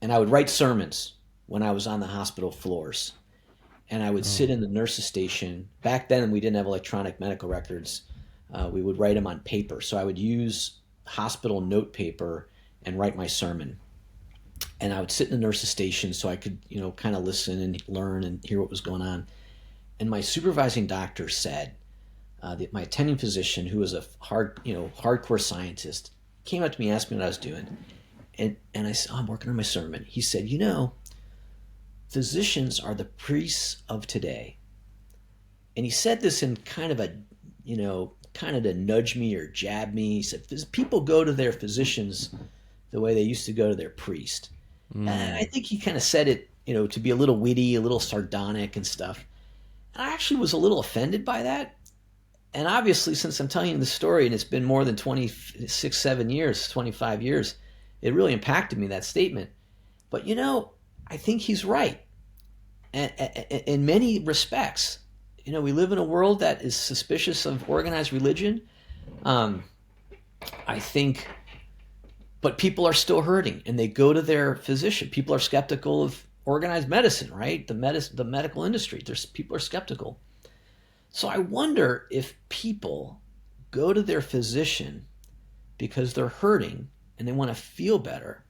and I would write sermons when I was on the hospital floors. And I would sit in the nurse's station. Back then, we didn't have electronic medical records. We would write them on paper. So I would use hospital note paper and write my sermon. And I would sit in the nurse's station so I could, kind of listen and learn and hear what was going on. And my supervising doctor said, that my attending physician, who was a hardcore scientist, came up to me and asked me what I was doing. And I said, I'm working on my sermon. He said, physicians are the priests of today. And he said this in kind of to nudge me or jab me. He said, people go to their physicians the way they used to go to their priest. And I think he kind of said it, to be a little witty, a little sardonic and stuff. And I actually was a little offended by that. And obviously, since I'm telling you the story, and it's been more than 26, 7 years, 25 years, it really impacted me, that statement. But, I think he's right. And in many respects, we live in a world that is suspicious of organized religion. I think, but people are still hurting, and they go to their physician. People are skeptical of organized medicine, right? The medical industry. People are skeptical. So I wonder if people go to their physician because they're hurting and they want to feel better,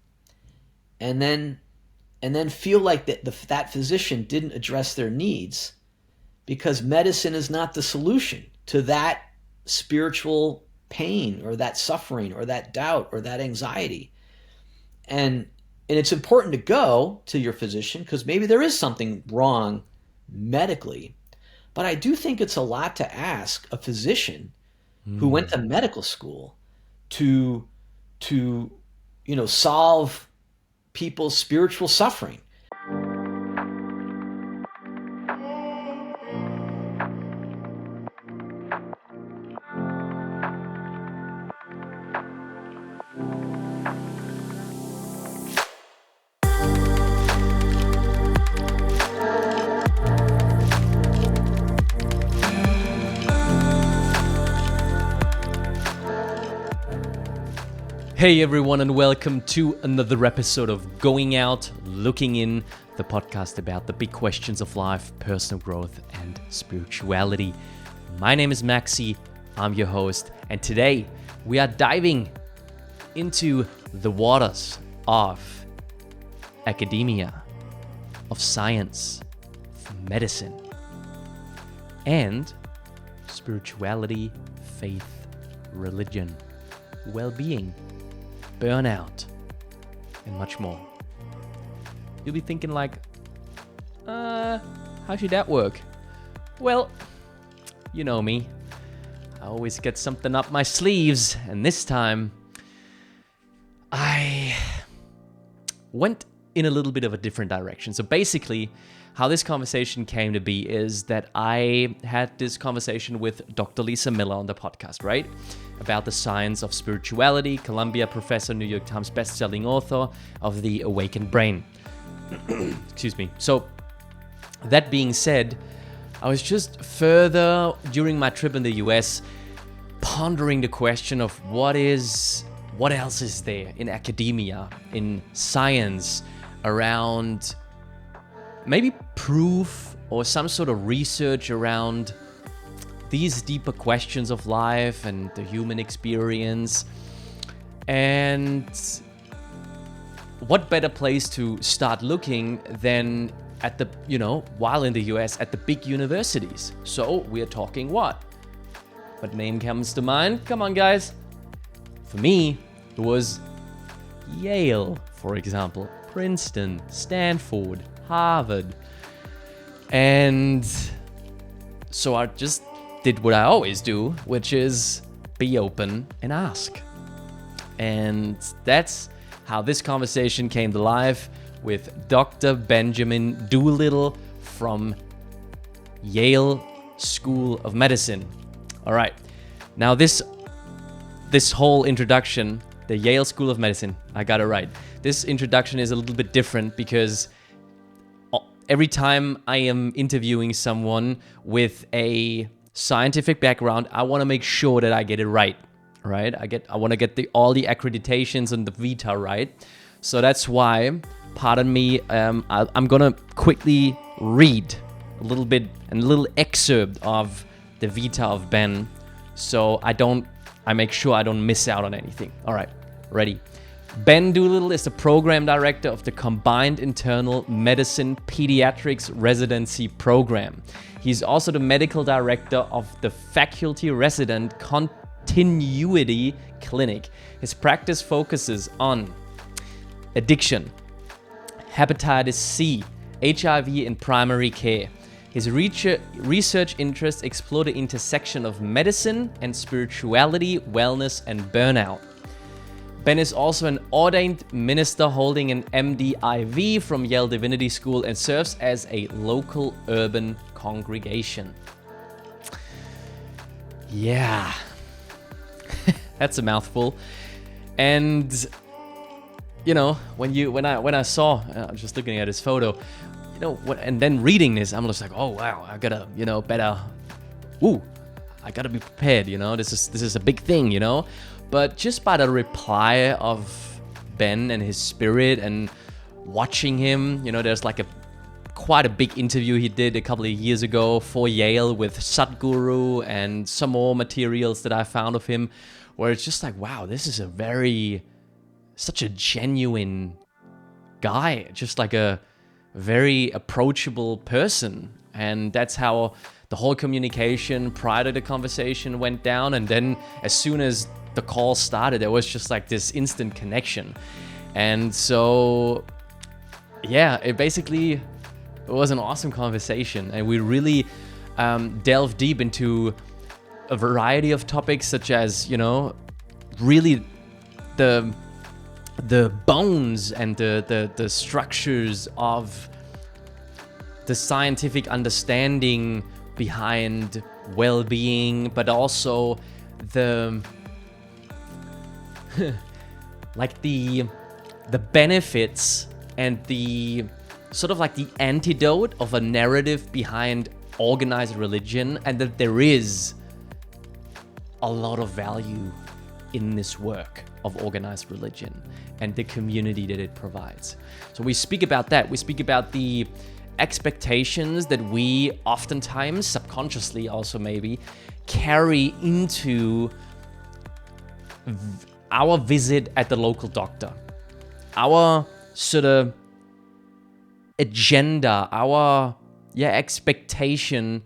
and then feel like that physician didn't address their needs, because medicine is not the solution to that spiritual pain or that suffering or that doubt or that anxiety. And it's important to go to your physician because maybe there is something wrong medically. But I do think it's a lot to ask a physician who went to medical school to solve people's spiritual suffering. Hey everyone, and welcome to another episode of Going Out, Looking In, the podcast about the big questions of life, personal growth, and spirituality. My name is Maxi, I'm your host, and today we are diving into the waters of academia, of science, of medicine, and spirituality, faith, religion, well-being, burnout, and much more. You'll be thinking like, how should that work? Well, you know me. I always get something up my sleeves, and this time I went in a little bit of a different direction. So basically, how this conversation came to be is that I had this conversation with Dr. Lisa Miller on the podcast, right? About the science of spirituality, Columbia professor, New York Times bestselling author of The Awakened Brain. Excuse me. So that being said, I was just further during my trip in the US pondering the question of what else is there in academia, in science, around maybe proof or some sort of research around these deeper questions of life and the human experience. And what better place to start looking than at the, while in the US, at the big universities. So we're talking what name comes to mind? Come on, guys. For me, it was Yale, for example, Princeton, Stanford, Harvard. And so I just did what I always do, which is be open and ask. And that's how this conversation came to life with Dr. Benjamin Doolittle from Yale School of Medicine. All right. Now this whole introduction, the Yale School of Medicine, I got it right. This introduction is a little bit different because every time I am interviewing someone with a scientific background, I want to make sure that I get it right, right? I want to get all the accreditations and the vita right. So that's why pardon me, I'm gonna quickly read a little excerpt of the Vita of Ben, so I make sure I don't miss out on anything. All right, ready. Ben Doolittle is the program director of the Combined Internal Medicine-Pediatrics Residency program. He's also the medical director of the Faculty Resident Continuity Clinic. His practice focuses on addiction, hepatitis C, HIV in primary care. His research interests explore the intersection of medicine and spirituality, wellness, and burnout. Ben is also an ordained minister holding an MDIV from Yale Divinity School and serves as a local urban congregation. Yeah, that's a mouthful. And you know, when I saw, I was just looking at his photo, you know, and then reading this, I'm just like, oh wow, I gotta, you know, I gotta be prepared. You know, this is a big thing. You know. But just by the reply of Ben and his spirit and watching him, you know, there's like quite a big interview he did a couple of years ago for Yale with Sadhguru and some more materials that I found of him, where it's just like, wow, this is such a genuine guy, just like a very approachable person. And that's how the whole communication prior to the conversation went down. And then as soon as the call started, there was just like this instant connection. And so, yeah, it was an awesome conversation. And we really delved deep into a variety of topics, such as, you know, really the bones and the structures of the scientific understanding behind well-being, but also the like the benefits and the sort of like the antidote of a narrative behind organized religion, and that there is a lot of value in this work of organized religion and the community that it provides. So we speak about that. We speak about the expectations that we oftentimes, subconsciously also maybe, carry into our visit at the local doctor, our sort of agenda, our expectation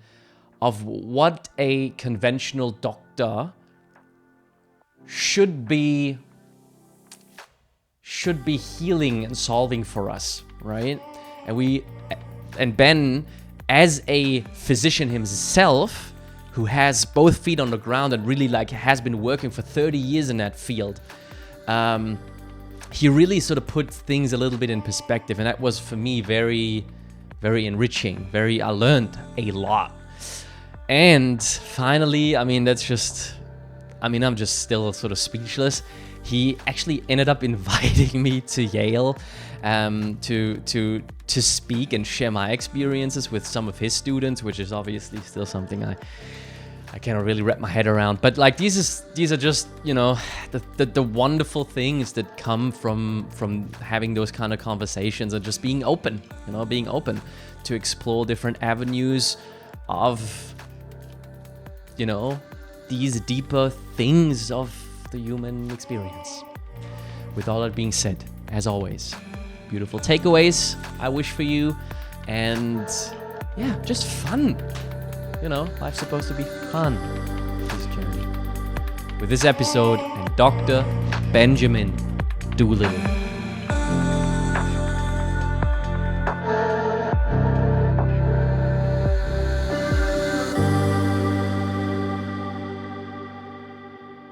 of what a conventional doctor should be healing and solving for us, right? And Ben, as a physician himself, who has both feet on the ground and really like has been working for 30 years in that field, he really sort of put things a little bit in perspective, and that was for me very, very enriching. I learned a lot. And finally, I'm just still sort of speechless. He actually ended up inviting me to Yale to speak and share my experiences with some of his students, which is obviously still something I cannot really wrap my head around. But like these are just, you know, the wonderful things that come from having those kind of conversations and just being open to explore different avenues of, you know, these deeper things of the human experience. With all that being said, as always, beautiful takeaways I wish for you, and yeah, just fun. You know, life's supposed to be fun. This journey. With this episode and Dr. Benjamin Doolittle.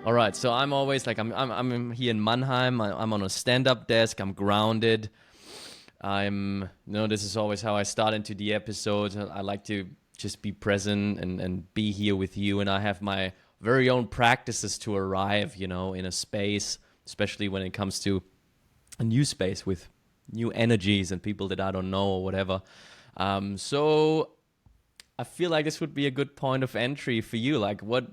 All right, so I'm always like I'm here in Mannheim. I'm on a stand-up desk. I'm grounded. This is always how I start into the episode. I like to just be present and be here with you. And I have my very own practices to arrive, you know, in a space, especially when it comes to a new space with new energies and people that I don't know or whatever. So I feel like this would be a good point of entry for you. Like, what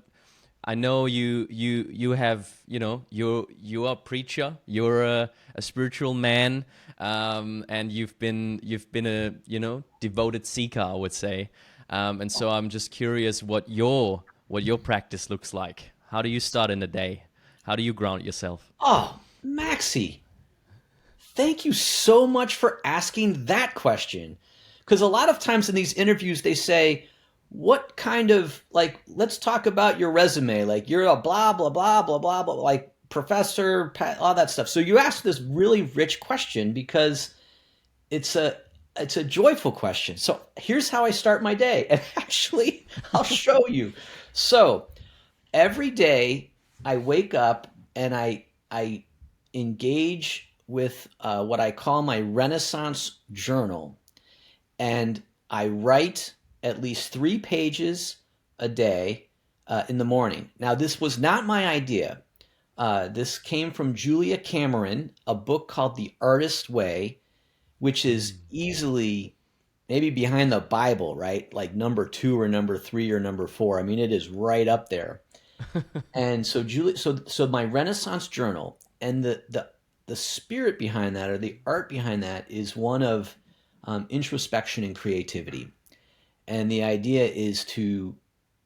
I know you have, you are a preacher, you're a spiritual man, and you've been a, devoted seeker, I would say. And so I'm just curious what your practice looks like. How do you start in the day? How do you ground yourself? Oh, Maxi, thank you so much for asking that question. Because a lot of times in these interviews, they say, what kind of, like, let's talk about your resume. Like, you're a blah, blah, blah, blah, blah, blah, like professor, all that stuff. So you ask this really rich question because it's a, it's a joyful question. So here's how I start my day. And actually, I'll show you. So every day I wake up and I engage with what I call my Renaissance journal, and I write at least 3 pages a day in the morning. Now, this was not my idea. This came from Julia Cameron, a book called The Artist Way, which is easily maybe behind the Bible, right? Like number 2 or number 3 or number 4. I mean, it is right up there. And so Julie, so my Renaissance journal, and the spirit behind that, or the art behind that, is one of introspection and creativity. And the idea is to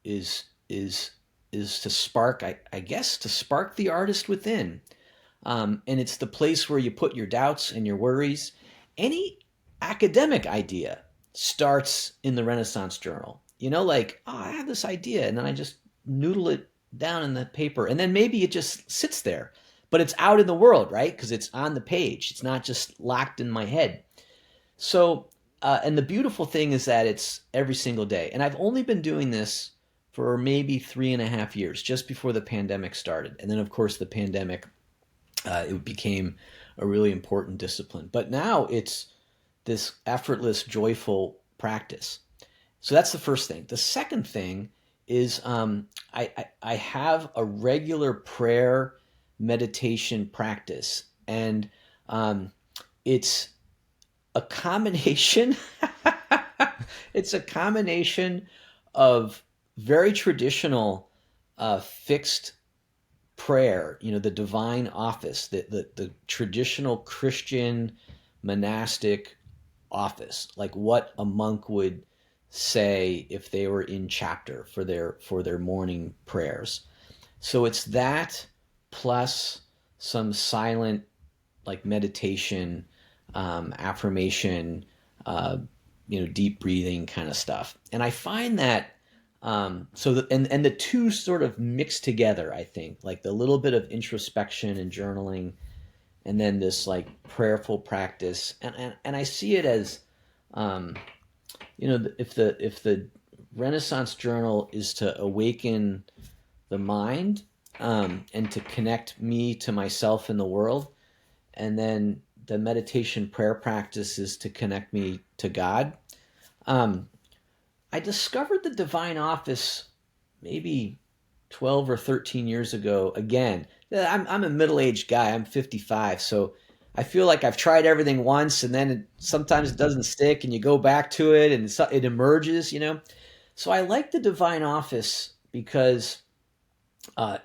is is is to spark, I guess, to spark the artist within. And it's the place where you put your doubts and your worries. Any academic idea starts in the Renaissance journal. Like, oh, I have this idea, and then I just noodle it down in the paper, and then maybe it just sits there, but it's out in the world, right? Because it's on the page. It's not just locked in my head. So, and the beautiful thing is that it's every single day. And I've only been doing this for maybe 3.5 years, just before the pandemic started. And then, of course, the pandemic, it became a really important discipline. But now it's this effortless, joyful practice. So that's the first thing. The second thing is I have a regular prayer meditation practice. And it's a combination. It's a combination of very traditional fixed prayer, the divine office, the traditional Christian monastic office, like what a monk would say if they were in chapter for their morning prayers. So it's that plus some silent, like, meditation, affirmation, deep breathing kind of stuff. And I find that and the two sort of mix together, I think, like the little bit of introspection and journaling, and then this like prayerful practice. And I see it as, if the Renaissance journal is to awaken the mind, and to connect me to myself and the world, and then the meditation prayer practice is to connect me to God. I discovered the divine office maybe 12 or 13 years ago. Again, I'm a middle-aged guy. I'm 55, so I feel like I've tried everything once, and then sometimes it doesn't stick, and you go back to it, and it emerges, So I like the divine office because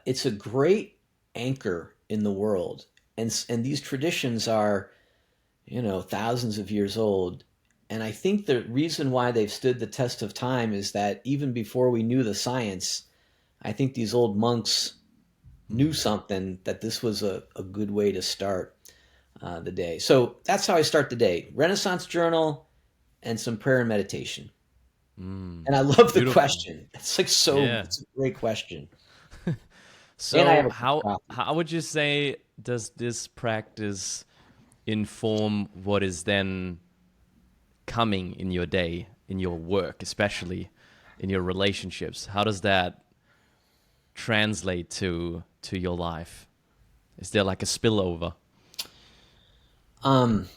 it's a great anchor in the world. And these traditions are, thousands of years old. And I think the reason why they've stood the test of time is that even before we knew the science, I think these old monks knew something, that this was a good way to start the day. So that's how I start the day. Renaissance journal and some prayer and meditation. And I love the Beautiful. question. It's like Yeah. it's a great question. And I have So a cup of coffee. how would you say does this practice inform what is then coming in your day, in your work, especially in your relationships? How does that translate to your life? Is there like a spillover? Um,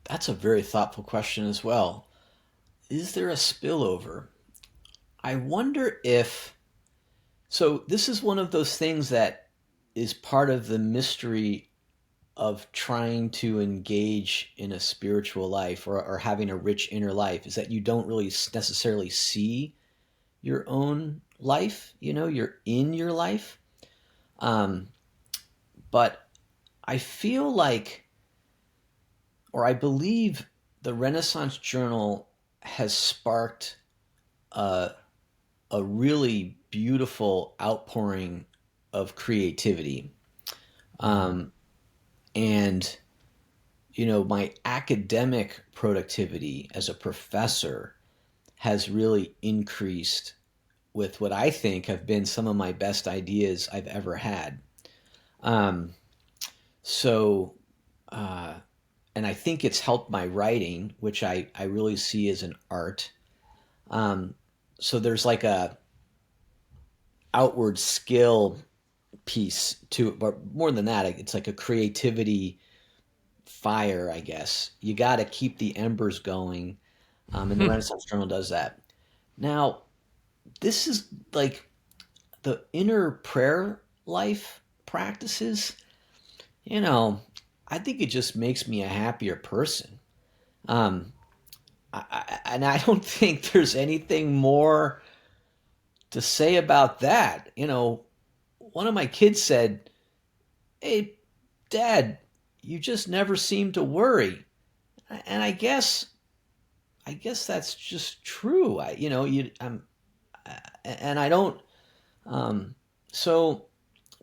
that's a very thoughtful question as well. Is there a spillover? I wonder if, so this is one of those things that is part of the mystery of trying to engage in a spiritual life, or having a rich inner life, is that you don't really necessarily see your own life, you're in your life. But I feel like, or I believe, the Renaissance Journal has sparked a really beautiful outpouring of creativity. And, my academic productivity as a professor has really increased with what I think have been some of my best ideas I've ever had. Um, so, and I think it's helped my writing, which I really see as an art. So there's like a outward skill piece to it, but more than that, it's like a creativity fire, I guess. You got to keep the embers going, and the Renaissance Journal does that. Now, this is like the inner prayer life practices. I think it just makes me a happier person. Um, and I don't think there's anything more to say about that. One of my kids said, "Hey, Dad, you just never seem to worry." And I guess that's just true. And I don't. So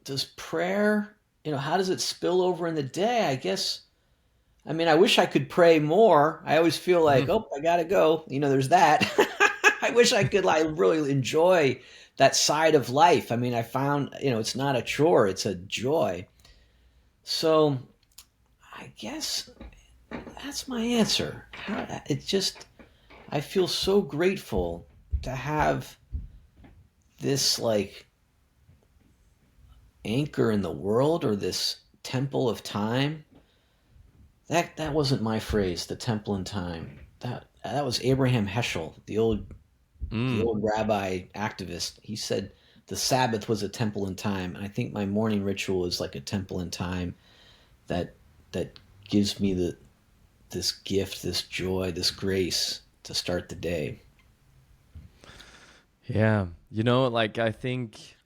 does prayer? How does it spill over in the day? I guess. I mean, I wish I could pray more. I always feel like, oh, I gotta go. There's that. I wish I could like really enjoy that side of life. I mean, I found, it's not a chore, it's a joy. So I guess that's my answer. It's just, I feel so grateful to have this like anchor in the world, or this temple of time. That wasn't my phrase, the temple in time. That was Abraham Heschel, the old rabbi activist. He said the Sabbath was a temple in time, and I think my morning ritual is like a temple in time that gives me this gift, this joy, this grace to start the day. Yeah, like I think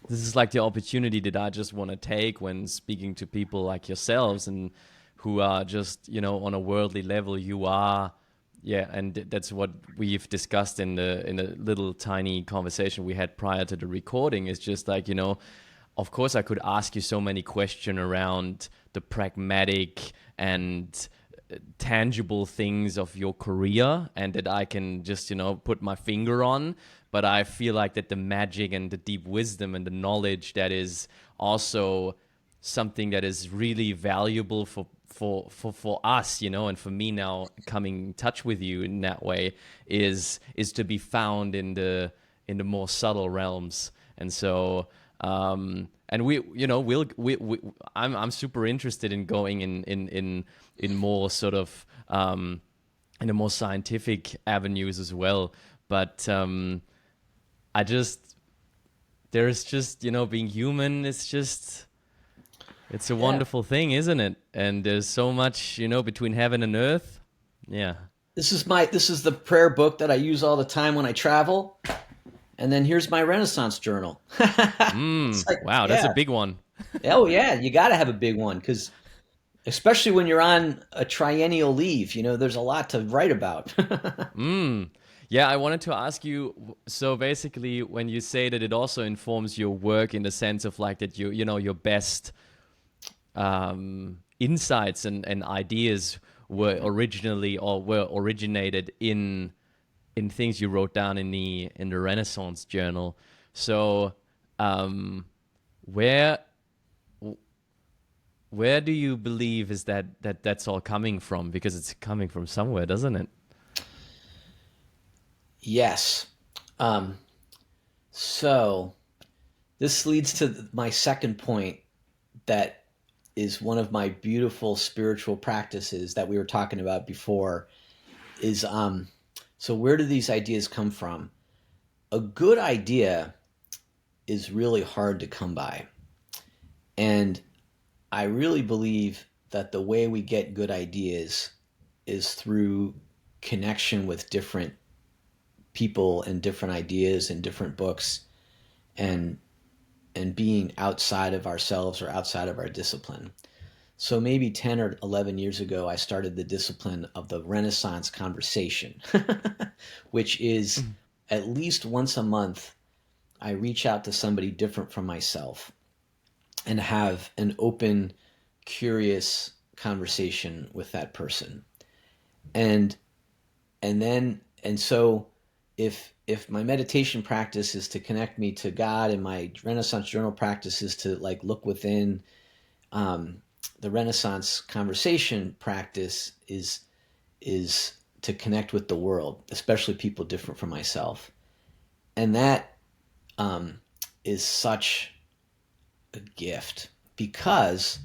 this is like the opportunity that I just want to take when speaking to people like yourselves and who are just, on a worldly level. You are, yeah, and that's what we've discussed in the little tiny conversation we had prior to the recording. Is just like, of course I could ask you so many questions around the pragmatic and tangible things of your career, and that I can just, put my finger on. But I feel like that the magic and the deep wisdom and the knowledge that is also something that is really valuable for us, and for me now coming in touch with you in that way is to be found in the more subtle realms. And so and I'm super interested in going in more sort of in the more scientific avenues as well. But there's just, being human, it's a Yeah. wonderful thing, isn't it? And there's so much, between heaven and earth. Yeah. This is the prayer book that I use all the time when I travel. And then here's my Renaissance Journal. It's like, Wow, that's a yeah. big one. Oh yeah, you got to have a big one, because especially when you're on a triennial leave, there's a lot to write about. Yeah, I wanted to ask you, so basically when you say that it also informs your work in the sense of like that your best insights and ideas were originated in things you wrote down in the Renaissance Journal. So where do you believe is that's all coming from? Because it's coming from somewhere, doesn't it? Yes. Um, so this leads to my second point, that is one of my beautiful spiritual practices that we were talking about before, is so where do these ideas come from? A good idea is really hard to come by. And I really believe that the way we get good ideas is through connection with different people and different ideas and different books, and being outside of ourselves or outside of our discipline. So maybe 10 or 11 years ago, I started the discipline of the Renaissance conversation, which is at least once a month, I reach out to somebody different from myself and have an open, curious conversation with that person. And so if my meditation practice is to connect me to God, and my Renaissance journal practice is to like look within, the Renaissance conversation practice is to connect with the world, especially people different from myself. And that is such a gift, because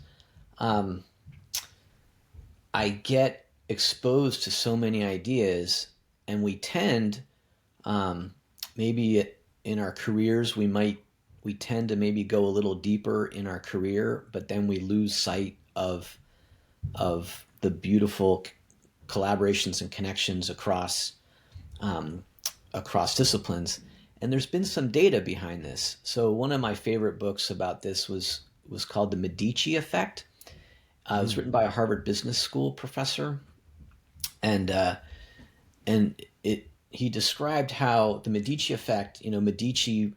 I get exposed to so many ideas, and we tend, maybe in our careers, we tend to maybe go a little deeper in our career, but then we lose sight of the beautiful collaborations and connections across disciplines. And there's been some data behind this. So one of my favorite books about this was called The Medici Effect. It was written by a Harvard Business School professor, and he described how the Medici effect. The Medicis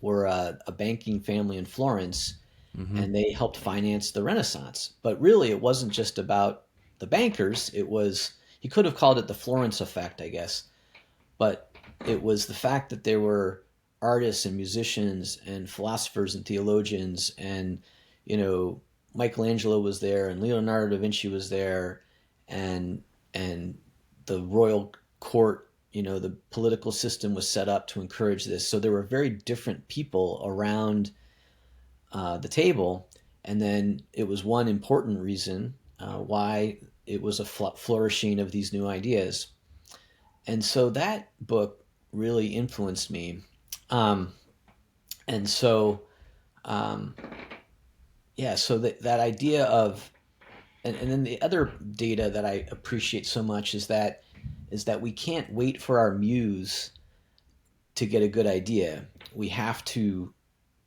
were a banking family in Florence, and they helped finance the Renaissance. But really, it wasn't just about the bankers. He could have called it the Florence effect, I guess, but it was the fact that there were artists and musicians and philosophers and theologians, and Michelangelo was there, and Leonardo da Vinci was there, and the royal court, the political system was set up to encourage this. So there were very different people around the table, and then it was one important reason why it was a flourishing of these new ideas. And so that book really influenced me. So that idea of, and then the other data that I appreciate so much is that we can't wait for our muse to get a good idea. We have to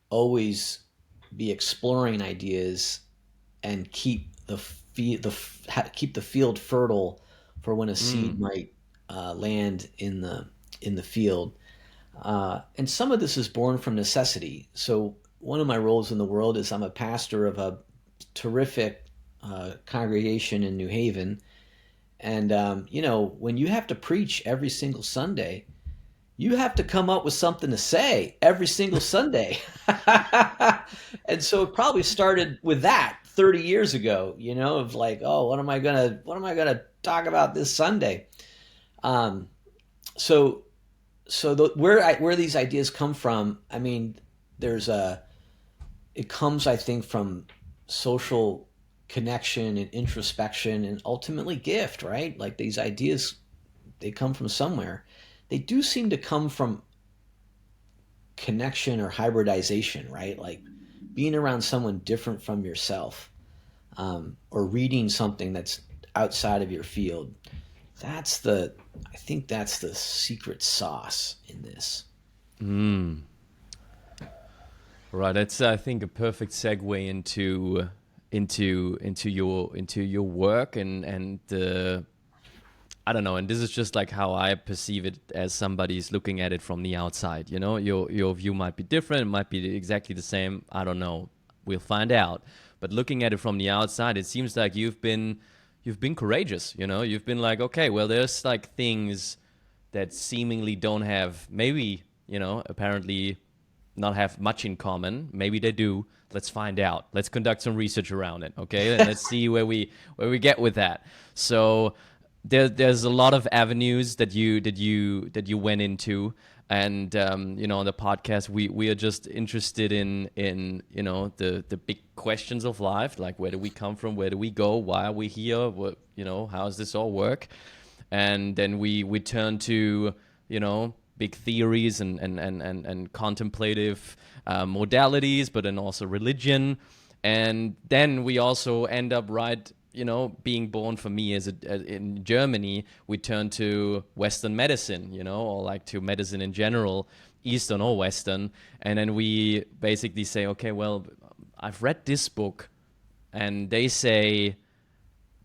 always be exploring ideas and keep the field fertile for when a seed might land in the field. And some of this is born from necessity. So one of my roles in the world is I'm a pastor of a terrific congregation in New Haven. And, when you have to preach every single Sunday, you have to come up with something to say every single Sunday. And so it probably started with that 30 years ago, of like, oh, what am I gonna talk about this Sunday? So where these ideas come from, I mean, it comes, I think, from social connection and introspection and ultimately gift, right? Like these ideas, they come from somewhere. They do seem to come from connection or hybridization, right? Like being around someone different from yourself, or reading something that's outside of your field. I think that's the secret sauce in this. Right. That's, I think, a perfect segue into your work and I don't know, and this is just like how I perceive it as somebody's looking at it from the outside. Your view might be different, it might be exactly the same, I don't know, we'll find out. But looking at it from the outside, it seems like you've been courageous. You've been like, okay, well, there's like things that seemingly don't have, maybe, apparently not have much in common. Maybe they do. Let's find out. Let's conduct some research around it, okay? And let's see where we get with that. So there's a lot of avenues that you went into, and on the podcast we are just interested in the big questions of life, like where do we come from, where do we go, why are we here, what, how does this all work? And then we turn to big theories and contemplative modalities, but then also religion. And then we also end up right being born for me in Germany, we turn to Western medicine, or like to medicine in general, Eastern or Western. And then we basically say, okay, well, I've read this book and they say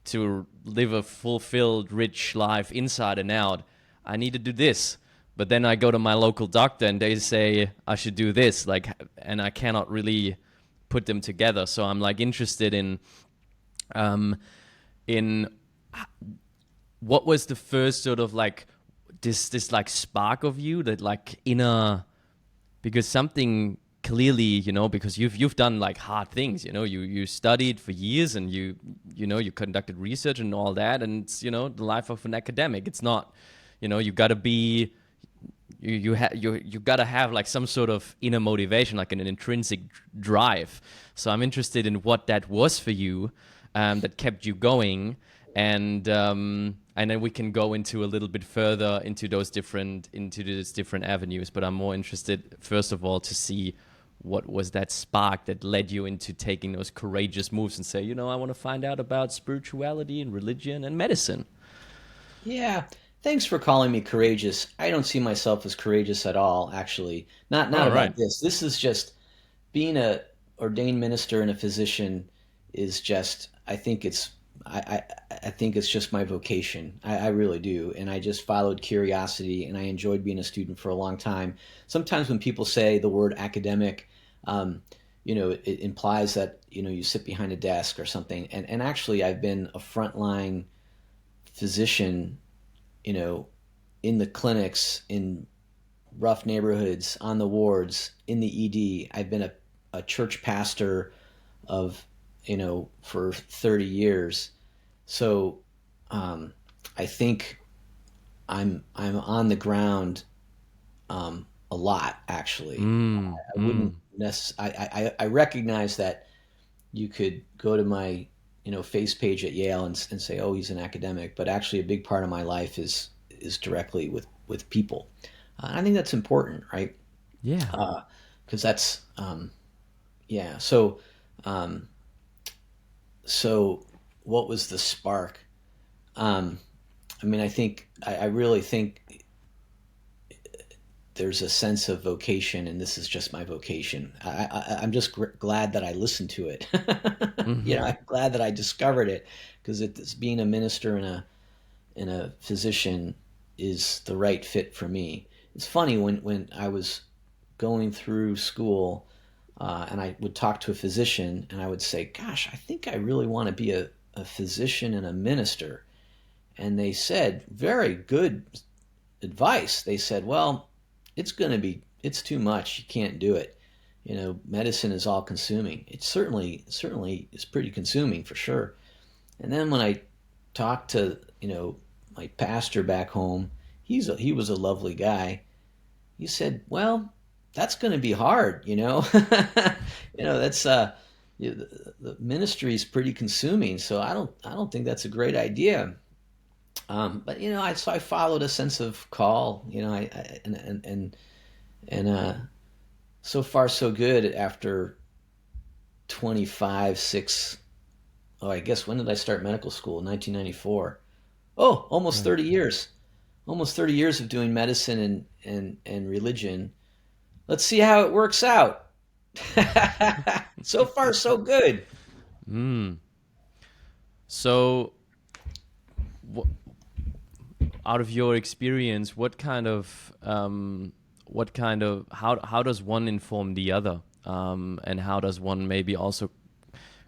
to live a fulfilled, rich life inside and out, I need to do this. But then I go to my local doctor and they say I should do this, and I cannot really put them together. So I'm like interested in what was the first sort of like this like spark of you that like inner, because something clearly, because you've done like hard things, you studied for years and you conducted research and all that, and it's, the life of an academic. It's not, you got to be, you got to have like some sort of inner motivation, like an intrinsic drive. So I'm interested in what that was for you, that kept you going, and then we can go into a little bit further into those different avenues. But I'm more interested, first of all, to see what was that spark that led you into taking those courageous moves and say, I want to find out about spirituality and religion and medicine. Yeah. Thanks for calling me courageous. I don't see myself as courageous at all, actually. Not All right. about this. This is just being a ordained minister and a physician is just, I think it's just my vocation. I really do. And I just followed curiosity, and I enjoyed being a student for a long time. Sometimes when people say the word academic, it implies that, you sit behind a desk or something. And actually, I've been a frontline physician, in the clinics, in rough neighborhoods, on the wards, in the ED. I've been a church pastor of, for 30 years. So I think I'm on the ground a lot, actually. I wouldn't necessarily. I recognize that you could go to my face page at Yale and say, oh, he's an academic, but actually a big part of my life is directly with people. I think that's important, right? Yeah. Because that's yeah. So what was the spark? I really think there's a sense of vocation, and this is just my vocation. I'm just glad that I listened to it. I'm glad that I discovered it, because it's being a minister and a physician is the right fit for me. It's funny when I was going through school, and I would talk to a physician, and I would say, "Gosh, I think I really want to be a physician and a minister." And they said, very good advice. They said, "Well, it's too much. You can't do it. Medicine is all consuming." It certainly is pretty consuming, for sure. And then when I talked to, my pastor back home, he was a lovely guy. He said, "Well, that's going to be hard, that's the ministry is pretty consuming, so I don't think that's a great idea." But I followed a sense of call, and so far so good after 25, 6. Oh, I guess, when did I start medical school? 1994. Oh, almost 30 years. Almost 30 years of doing medicine and religion. Let's see how it works out. So far so good. So, out of your experience, how does one inform the other, and how does one maybe also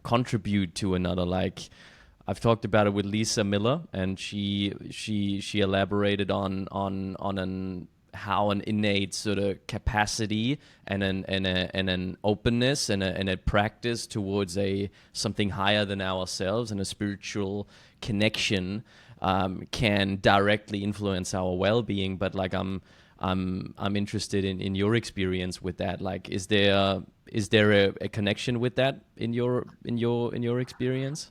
contribute to another? Like, I've talked about it with Lisa Miller, and she elaborated on how an innate sort of capacity and an openness and a practice towards something higher than ourselves and a spiritual connection can directly influence our well-being. But like, I'm interested in your experience with that. Like, is there a connection with that in your experience?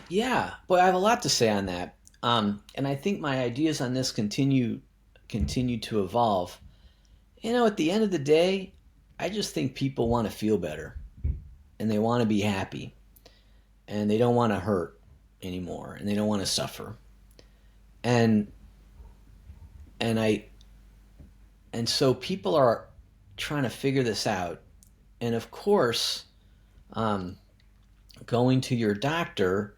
Yeah, boy, I have a lot to say on that. And I think my ideas on this continue to evolve. At the end of the day, I just think people want to feel better, and they want to be happy, and they don't want to hurt. anymore, and they don't want to suffer. And I and so people are trying to figure this out. And of course, going to your doctor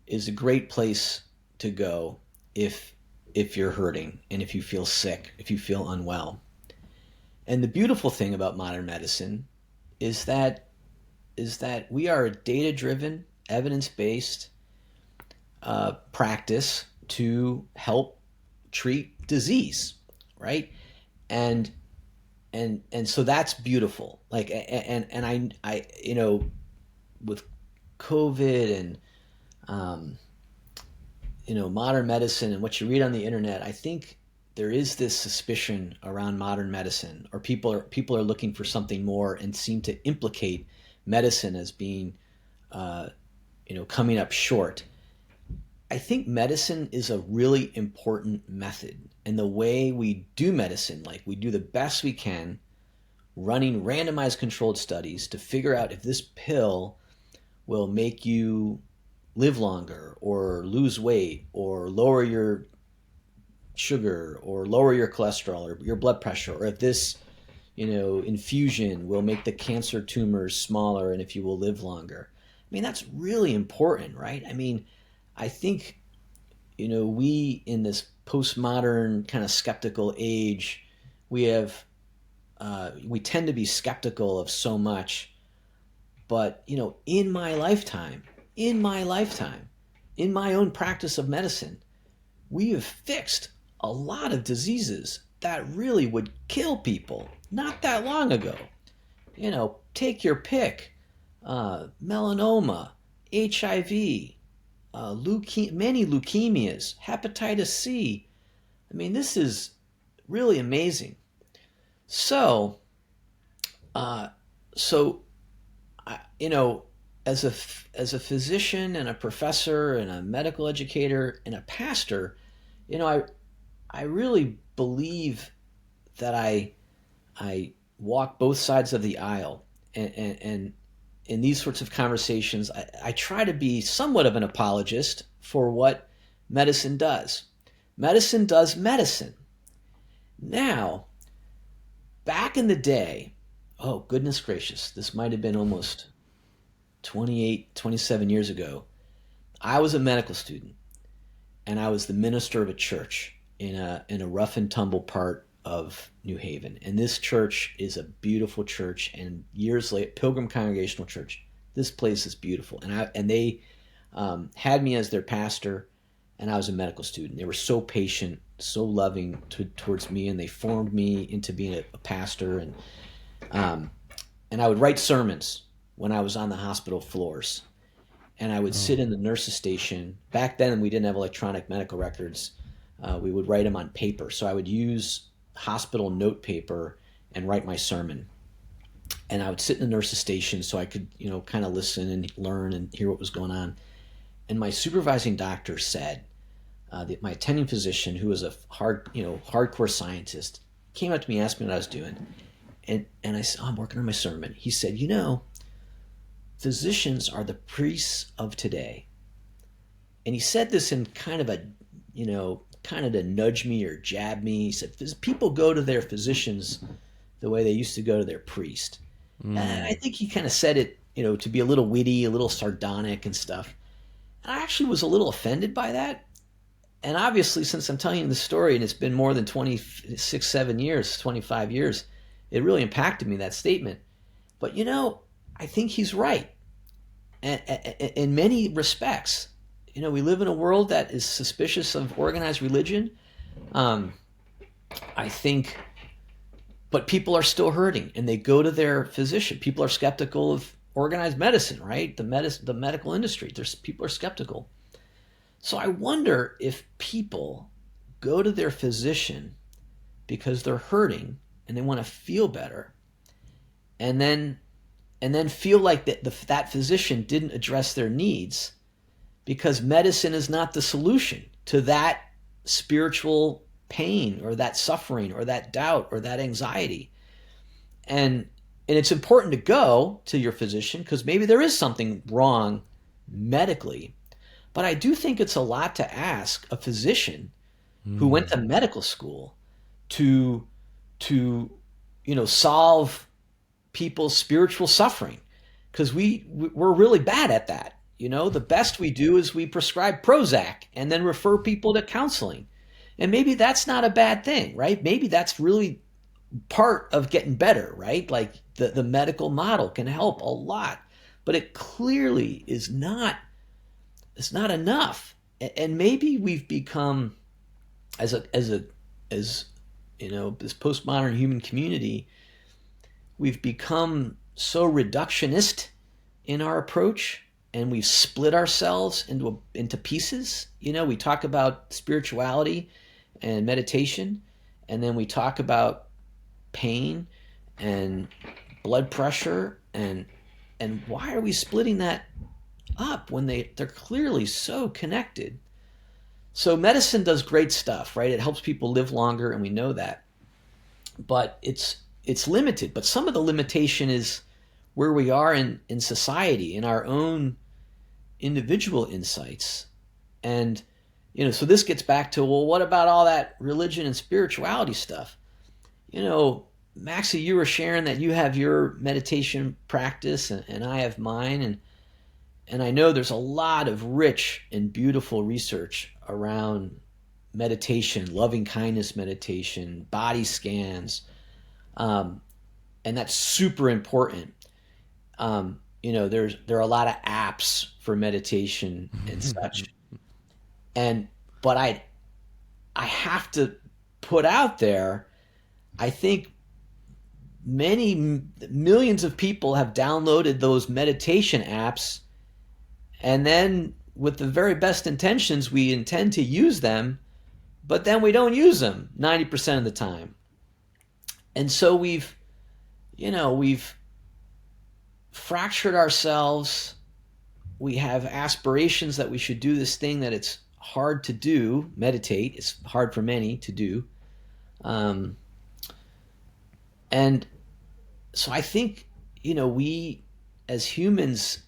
is a great place to go if you're hurting and if you feel sick, if you feel unwell. And the beautiful thing about modern medicine is that we are a data-driven, evidence-based practice to help treat disease, right? And so that's beautiful. Like, and I with COVID and modern medicine and what you read on the internet, I think there is this suspicion around modern medicine, or people are looking for something more and seem to implicate medicine as being coming up short. I think medicine is a really important method, and the way we do medicine, like we do the best we can, running randomized controlled studies to figure out if this pill will make you live longer or lose weight or lower your sugar or lower your cholesterol or your blood pressure, or if this infusion will make the cancer tumors smaller and if you will live longer. I mean, that's really important, right? I mean, I think we in this postmodern kind of skeptical age, we tend to be skeptical of so much. But in my lifetime, in my own practice of medicine, we have fixed a lot of diseases that really would kill people not that long ago. Take your pick: melanoma, HIV, many leukemias, hepatitis C. I mean, this is really amazing. So, as a physician and a professor and a medical educator and a pastor, I really believe that I walk both sides of the aisle, and in these sorts of conversations, I try to be somewhat of an apologist for what medicine does. Medicine does medicine. Now, back in the day, oh goodness gracious, this might have been almost 28, 27 years ago, I was a medical student, and I was the minister of a church in a rough and tumble part of New Haven. And this church is a beautiful church, and years later, Pilgrim Congregational Church. This place is beautiful, and they had me as their pastor, and I was a medical student. They were so patient, so loving towards me, and they formed me into being a pastor. And I would write sermons when I was on the hospital floors, and I would sit in the nurse's station. Back then, we didn't have electronic medical records. We would write them on paper. So I would use hospital note paper and write my sermon. And I would sit in the nurse's station so I could, kind of listen and learn and hear what was going on. And my supervising doctor said, that my attending physician, who was a hardcore scientist, came up to me and asked me what I was doing. And I said, I'm working on my sermon. He said, physicians are the priests of today. And he said this in kind of to nudge me or jab me. He said, people go to their physicians the way they used to go to their priest. And I think he kind of said it, to be a little witty, a little sardonic and stuff. And I actually was a little offended by that. And obviously, since I'm telling you the story, and it's been more than 25 years, it really impacted me, that statement. But, I think he's right. And in many respects, we live in a world that is suspicious of organized religion. I think, but people are still hurting, and they go to their physician. People are skeptical of organized medicine, right? The medical industry. People are skeptical. So I wonder if people go to their physician because they're hurting and they want to feel better, and then feel like that physician didn't address their needs, because medicine is not the solution to that spiritual pain or that suffering or that doubt or that anxiety. And it's important to go to your physician because maybe there is something wrong medically. But I do think it's a lot to ask a physician who went to medical school to solve people's spiritual suffering, because we're really bad at that. The best we do is we prescribe Prozac and then refer people to counseling. And maybe that's not a bad thing, right? Maybe that's really part of getting better, right? Like the medical model can help a lot, but it clearly is not, it's not enough. And maybe we've become, as this postmodern human community, we've become so reductionist in our approach, and we've split ourselves into pieces. We talk about spirituality and meditation, and then we talk about pain and blood pressure, and why are we splitting that up when they're clearly so connected? So medicine does great stuff, right? It helps people live longer, and we know that. But it's limited. But some of the limitation is where we are in society, in our own individual insights. And so this gets back to, well, what about all that religion and spirituality stuff? Maxie, you were sharing that you have your meditation practice, and I have mine, and I know there's a lot of rich and beautiful research around meditation, loving kindness meditation, body scans, and that's super important. There are a lot of apps for meditation and such, but I have to put out there, I think many millions of people have downloaded those meditation apps, and then with the very best intentions, we intend to use them, but then we don't use them 90% of the time. And so we've fractured ourselves. We have aspirations that we should do this thing that it's hard to do, meditate. It's hard for many to do. And so I think, we as humans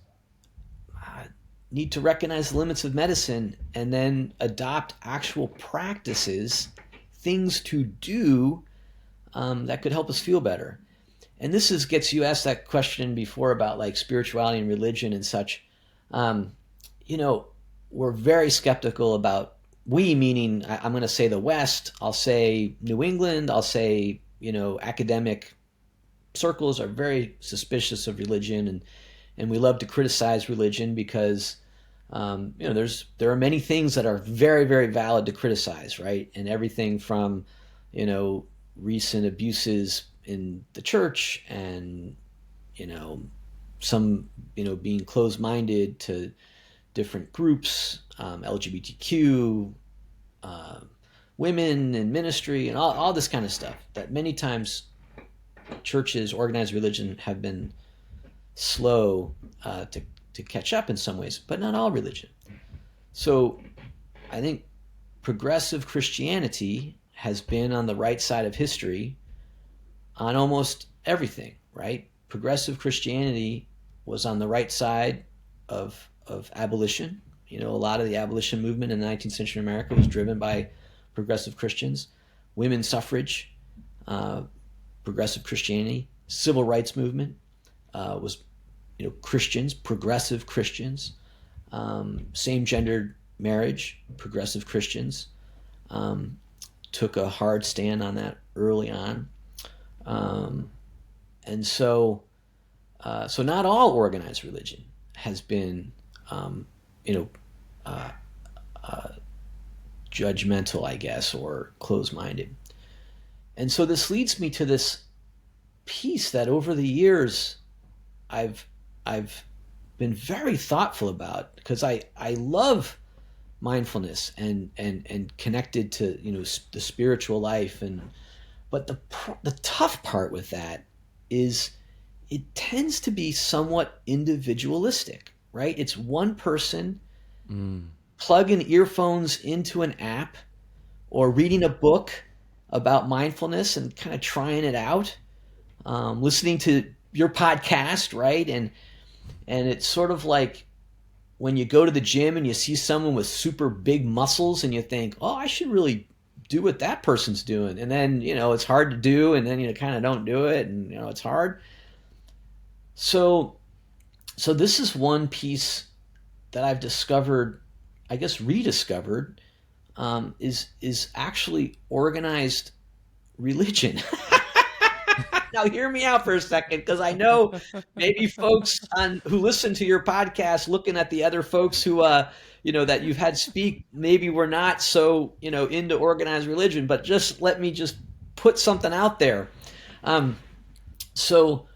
need to recognize the limits of medicine and then adopt actual practices, things to do that could help us feel better. And this you asked that question before about like spirituality and religion and such. We're very skeptical about, we meaning, I'm going to say the West, I'll say New England, I'll say, academic circles are very suspicious of religion, and we love to criticize religion because, there are many things that are very, very valid to criticize, right? And everything from, recent abuses in the church and, some, being closed-minded to different groups, LGBTQ, women in ministry, and all this kind of stuff that many times churches, organized religion, have been slow to catch up in some ways, but not all religion. So I think progressive Christianity has been on the right side of history on almost everything, right? Progressive Christianity was on the right side of abolition. A lot of the abolition movement in the 19th century America was driven by progressive Christians. Women's suffrage, progressive Christianity. Civil rights movement was, Christians, progressive Christians. Same-gendered marriage, progressive Christians took a hard stand on that early on. And so not all organized religion has been, judgmental, I guess, or closed-minded. And so this leads me to this piece that over the years I've been very thoughtful about, because I love mindfulness and connected to the spiritual life, but the tough part with that is it tends to be somewhat individualistic, right? It's one person plugging earphones into an app or reading a book about mindfulness and kind of trying it out, listening to your podcast, right? And it's sort of like when you go to the gym and you see someone with super big muscles and you think, oh, I should really do what that person's doing. And then, it's hard to do, and then you kind of don't do it, and, it's hard. So this is one piece that I've discovered, I guess rediscovered, is actually organized religion. Now hear me out for a second, because I know maybe folks who listen to your podcast, looking at the other folks who that you've had speak, maybe we're not so into organized religion, but just let me just put something out there. So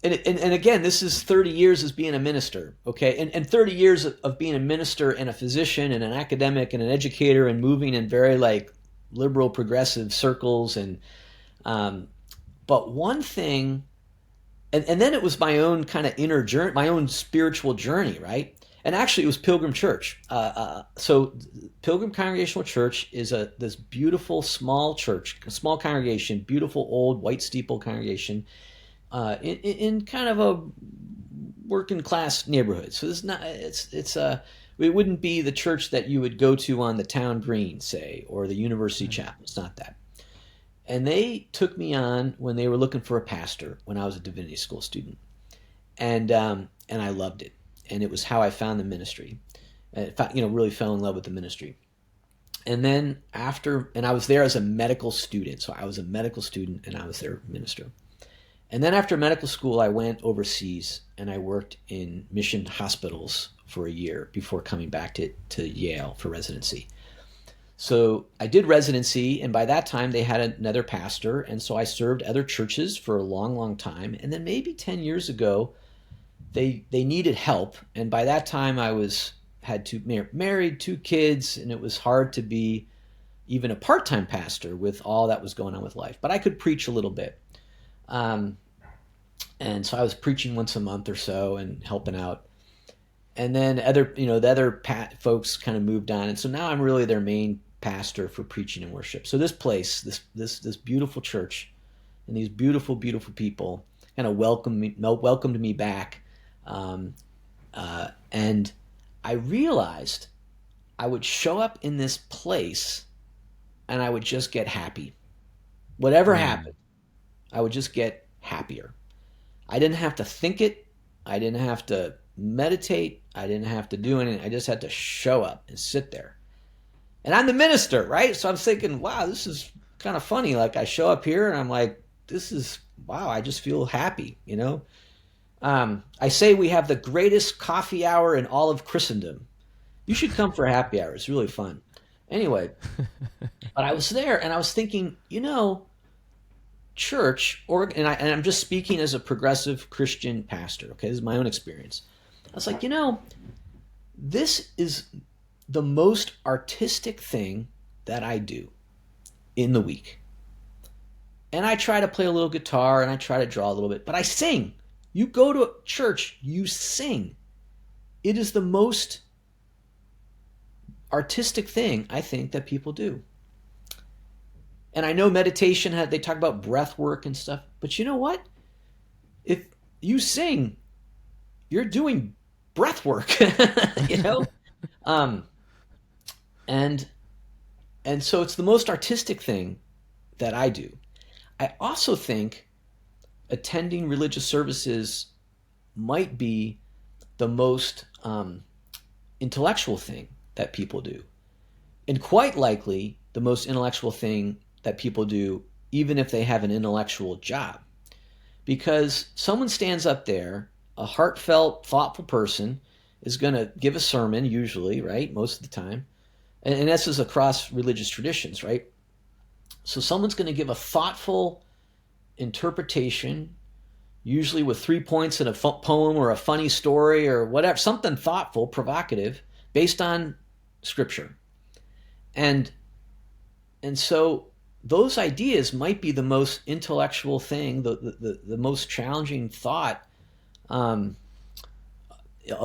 and again, this is 30 years as being a minister, okay, and 30 years of being a minister and a physician and an academic and an educator and moving in very like liberal progressive circles, and but one thing, and then it was my own kind of inner journey, my own spiritual journey, right? And actually, it was Pilgrim Church. So Pilgrim Congregational Church is this beautiful small church, a small congregation, beautiful old white steeple congregation in kind of a working class neighborhood. So it wouldn't be the church that you would go to on the town green, say, or the university chapel. It's not that. And they took me on when they were looking for a pastor when I was a divinity school student, and I loved it, and it was how I found the ministry. Really fell in love with the ministry. And then and I was there as a medical student, so I was a medical student and I was their minister. And then after medical school, I went overseas and I worked in mission hospitals for a year before coming back to Yale for residency. So I did residency, and by that time they had another pastor, and so I served other churches for a long, long time. And then maybe 10 years ago, they needed help, and by that time I had married, 2 kids, and it was hard to be even a part-time pastor with all that was going on with life. But I could preach a little bit, and so I was preaching once a month or so and helping out. And then the other folks kind of moved on, and so now I'm really their main pastor for preaching and worship. So this place, this beautiful church, and these beautiful, beautiful people kind of welcomed me back, and I realized I would show up in this place, and I would just get happy. Whatever happened, I would just get happier. I didn't have to think it. I didn't have to meditate. I didn't have to do anything. I just had to show up and sit there. And I'm the minister, right? So I'm thinking, wow, this is kind of funny. Like I show up here and I'm like, wow, I just feel happy, I say we have the greatest coffee hour in all of Christendom. You should come for a happy hour. It's really fun. Anyway, but I was there and I was thinking, church, and I'm just speaking as a progressive Christian pastor, okay? This is my own experience. I was like, this is the most artistic thing that I do in the week. And I try to play a little guitar and I try to draw a little bit, but I sing. You go to church, you sing. It is the most artistic thing I think that people do. And I know meditation, they talk about breath work and stuff, but you know what? If you sing, you're doing breath work, And so it's the most artistic thing that I do. I also think attending religious services might be the most intellectual thing that people do. And quite likely the most intellectual thing that people do, even if they have an intellectual job. Because someone stands up there, a heartfelt, thoughtful person is going to give a sermon, usually, right? Most of the time. And this is across religious traditions, right? So someone's going to give a thoughtful interpretation, usually with 3 points in a poem or a funny story or whatever, something thoughtful, provocative, based on Scripture. And so those ideas might be the most intellectual thing, the most challenging thought of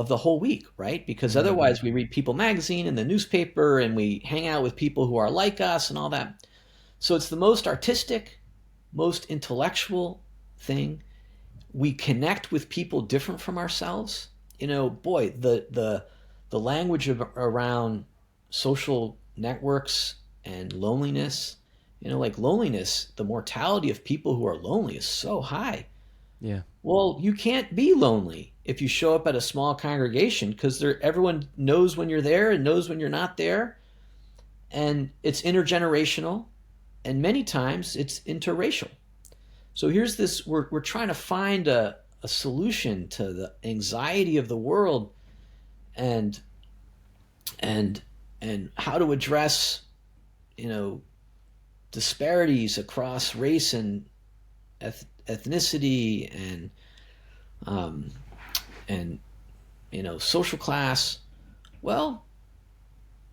the whole week, right? Because otherwise we read People magazine and the newspaper and we hang out with people who are like us and all that. So it's the most artistic, most intellectual thing. We connect with people different from ourselves boy, the language around social networks and loneliness, like loneliness, the mortality of people who are lonely is so high. Yeah. Well, you can't be lonely if you show up at a small congregation, because everyone knows when you're there and knows when you're not there. And it's intergenerational, and many times it's interracial. So here's this, we're trying to find a solution to the anxiety of the world, and and how to address, disparities across race and ethnicity and social class. Well,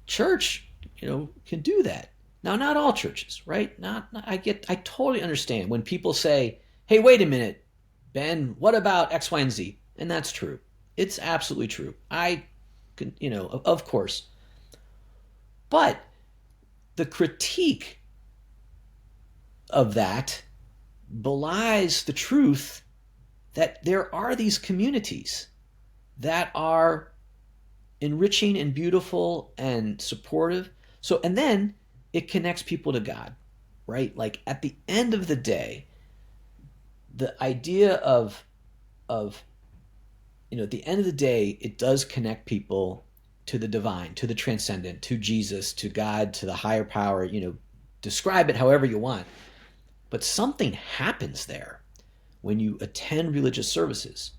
church, can do that. Now, not all churches, right? I totally understand when people say, "Hey, wait a minute, Ben, what about X, Y, and Z?" And that's true. It's absolutely true. I can, of course. But the critique of that belies the truth that there are these communities that are enriching and beautiful and supportive. So, and then it connects people to God, right? Like at the end of the day, the idea of at the end of the day, it does connect people to the divine, to the transcendent, to Jesus, to God, to the higher power, describe it however you want. But something happens there when you attend religious services.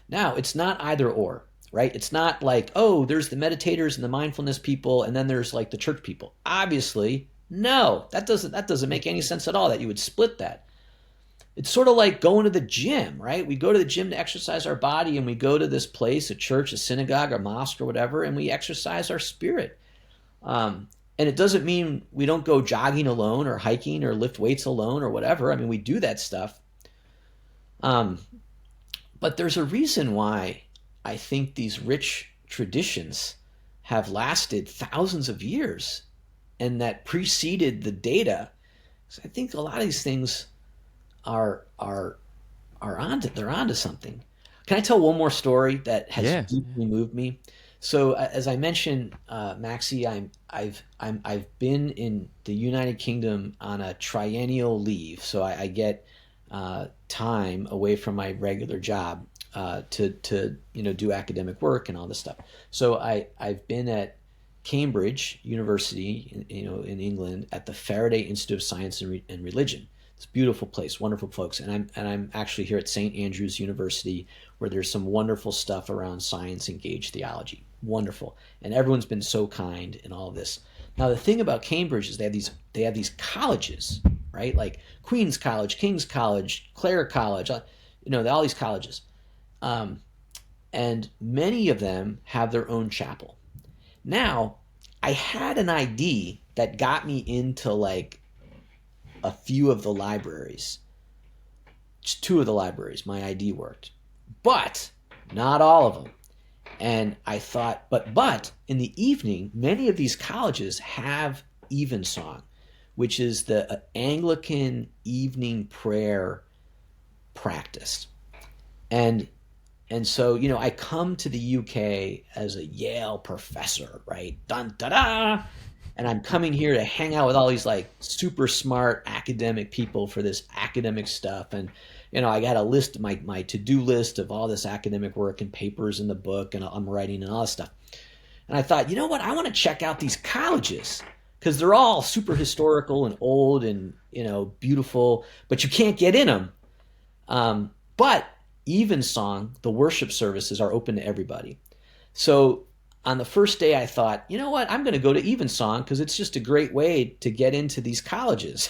Now, it's not either or, right? It's not like, oh, there's the meditators and the mindfulness people, and then there's like the church people. Obviously, no, that doesn't make any sense at all that you would split that. It's sort of like going to the gym, right? We go to the gym to exercise our body, and we go to this place, a church, a synagogue, a mosque, or whatever, and we exercise our spirit. And it doesn't mean we don't go jogging alone or hiking or lift weights alone or whatever. I mean, we do that stuff. But there's a reason why I think these rich traditions have lasted thousands of years and that preceded the data. So I think a lot of these things are onto something. Can I tell one more story that has deeply moved me? So as I mentioned, Maxie, I've been in the United Kingdom on a triennial leave, so I get time away from my regular job to do academic work and all this stuff. So I've been at Cambridge University, in England, at the Faraday Institute of Science and Religion. It's a beautiful place, wonderful folks, and I'm actually here at St. Andrews University, where there's some wonderful stuff around science-engaged theology. Wonderful, and everyone's been so kind in all of this. Now, the thing about Cambridge is they have these colleges, right? Like Queen's College, King's College, Clare College, all these colleges, and many of them have their own chapel. Now, I had an ID that got me into like a few of the libraries. Just two of the libraries, my ID worked, but not all of them. And I thought, but in the evening, many of these colleges have evensong, which is the Anglican evening prayer practice. And so, I come to the UK as a Yale professor, right? Dun da da. And I'm coming here to hang out with all these like super smart academic people for this academic stuff. And, I got a list, my to-do list of all this academic work and papers in the book, and I'm writing and all this stuff. And I thought, you know what? I want to check out these colleges because they're all super historical and old and, beautiful, but you can't get in them. But evensong, the worship services, are open to everybody. So on the first day, I thought, you know what? I'm going to go to evensong because it's just a great way to get into these colleges.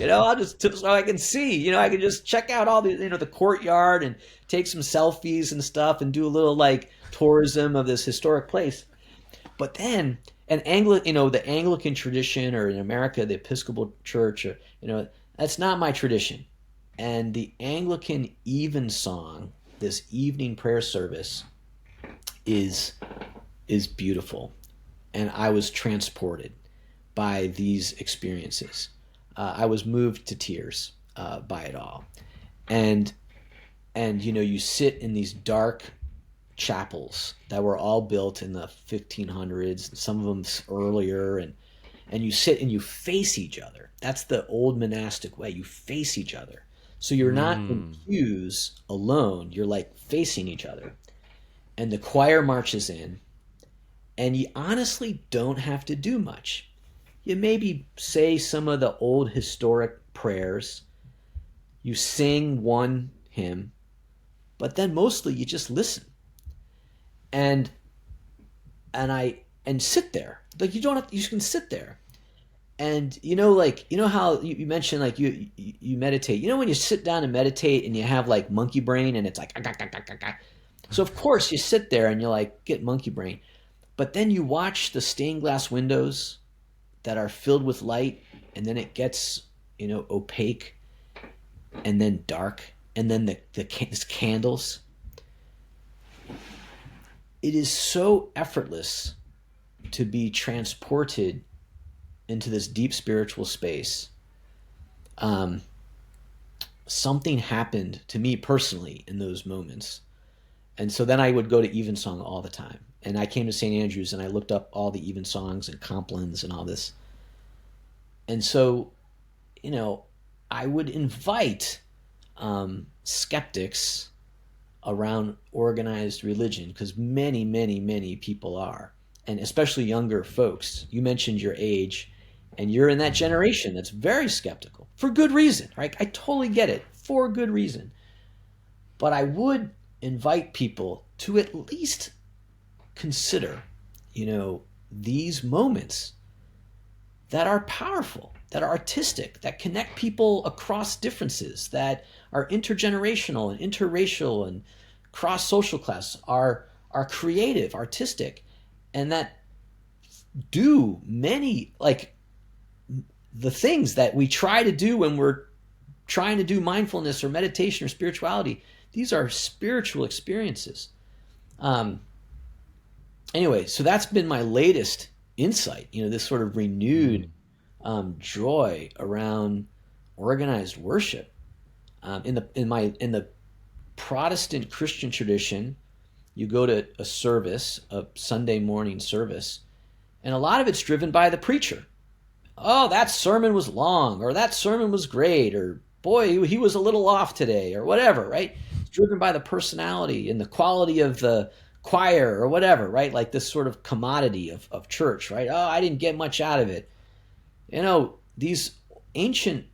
I'll just, so I can see, I can just check out all the, the courtyard and take some selfies and stuff and do a little like tourism of this historic place. But then the Anglican tradition, or in America, the Episcopal Church, or, that's not my tradition. And the Anglican evensong, this evening prayer service, is beautiful. And I was transported by these experiences. I was moved to tears by it all. And And, you sit in these dark chapels that were all built in the 1500s, some of them earlier, and you sit and you face each other. That's the old monastic way. You face each other. So you're not in pews alone. You're like facing each other. And the choir marches in, and you honestly don't have to do much. You maybe say some of the old historic prayers. You sing one hymn, but then mostly you just listen. And sit there. Like, you don't have to, you can sit there. And how you mentioned, like, you meditate. When you sit down and meditate and you have like monkey brain and it's like, so of course you sit there and you like get monkey brain. But then you watch the stained glass windows that are filled with light, and then it gets, opaque, and then dark, and then the candles. It is so effortless to be transported into this deep spiritual space. Something happened to me personally in those moments. And so then I would go to Evensong all the time. And I came to St. Andrews and I looked up all the Evensongs and Complins and all this. And so, I would invite skeptics around organized religion, because many, many, many people are, and especially younger folks. You mentioned your age, and you're in that generation that's very skeptical for good reason, right? I totally get it, for good reason. But I would invite people to at least consider, these moments that are powerful, that are artistic, that connect people across differences, that are intergenerational and interracial and cross social class, are creative, artistic, and that do many, like, the things that we try to do when we're trying to do mindfulness or meditation or spirituality. These are spiritual experiences. Anyway, so that's been my latest insight, this sort of renewed joy around organized worship. In the Protestant Christian tradition, you go to a service, a Sunday morning service, and a lot of it's driven by the preacher. Oh, that sermon was long, or that sermon was great, or boy, he was a little off today, or whatever, right? It's driven by the personality and the quality of the choir or whatever, right? Like this sort of commodity of church, right? Oh, I didn't get much out of it. These ancient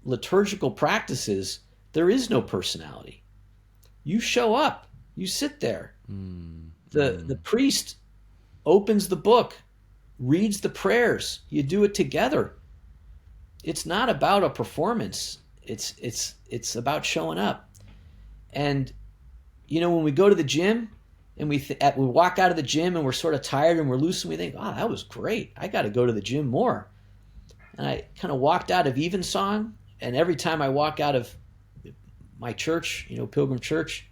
liturgical practices, there is no personality. You show up, you sit there. The priest opens the book, reads the prayers, you do it together. It's not about a performance. It's about showing up. And when we go to the gym and we walk out of the gym and we're sort of tired and we're loose and we think, oh, that was great, I got to go to the gym more. And I kind of walked out of Evensong, and every time I walk out of my church, Pilgrim Church,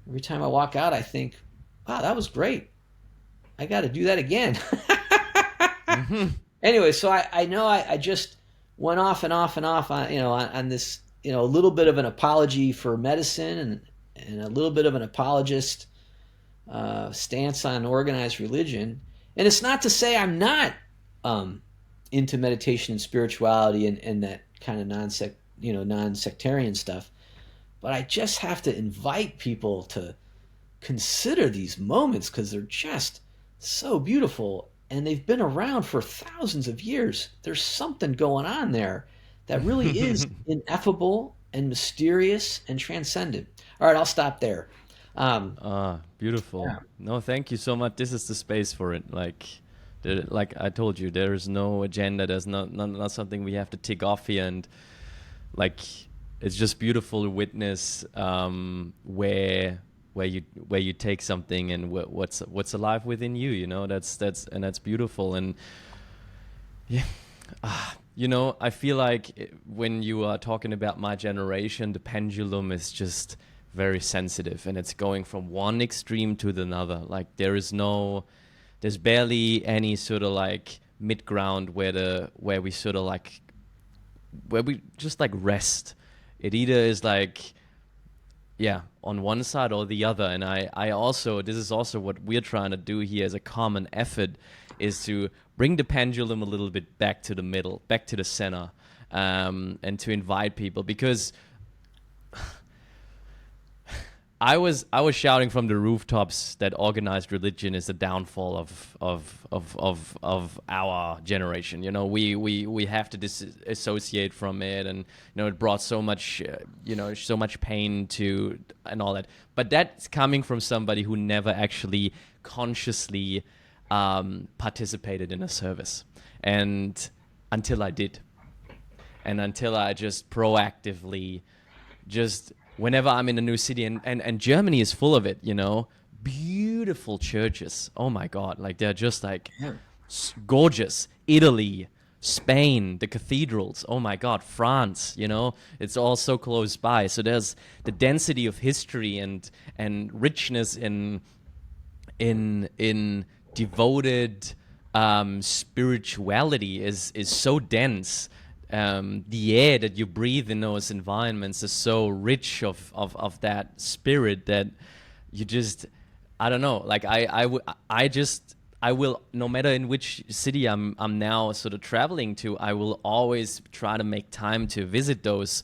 every time I walk out, I think, wow, that was great, I got to do that again. Anyway, so I know I just went off and off and off on, on this, a little bit of an apology for medicine and a little bit of an apologist stance on organized religion. And it's not to say I'm not into meditation and spirituality and that kind of non-sectarian stuff, but I just have to invite people to consider these moments because they're just so beautiful. And they've been around for thousands of years. There's something going on there that really is ineffable and mysterious and transcendent. All right, I'll stop there. Beautiful. Yeah. No, thank you so much. This is the space for it. Like I told you, there is no agenda. There's not something we have to tick off here. And like, it's just beautiful to witness where you take something and what's alive within you, that's beautiful. And yeah, I feel like when you are talking about my generation, the pendulum is just very sensitive and it's going from one extreme to the other. Like there's barely any sort of like mid ground where we just like rest. It either is like yeah, on one side or the other. And I also, this is also what we're trying to do here as a common effort, is to bring the pendulum a little bit back to the middle, back to the center, and to invite people, because I was shouting from the rooftops that organized religion is the downfall of our generation. You know, we have to disassociate from it, and it brought so much so much pain to and all that. But that's coming from somebody who never actually consciously participated in a service, and until I did, and until I just proactively just whenever I'm in a new city, and Germany is full of it, beautiful churches. Oh my God. Like they're just like gorgeous. Italy, Spain, the cathedrals. Oh my God. France, it's all so close by. So there's the density of history and richness in devoted spirituality is so dense. The air that you breathe in those environments is so rich of that spirit that you just, I don't know, like I will, no matter in which city I'm now sort of traveling to, I will always try to make time to visit those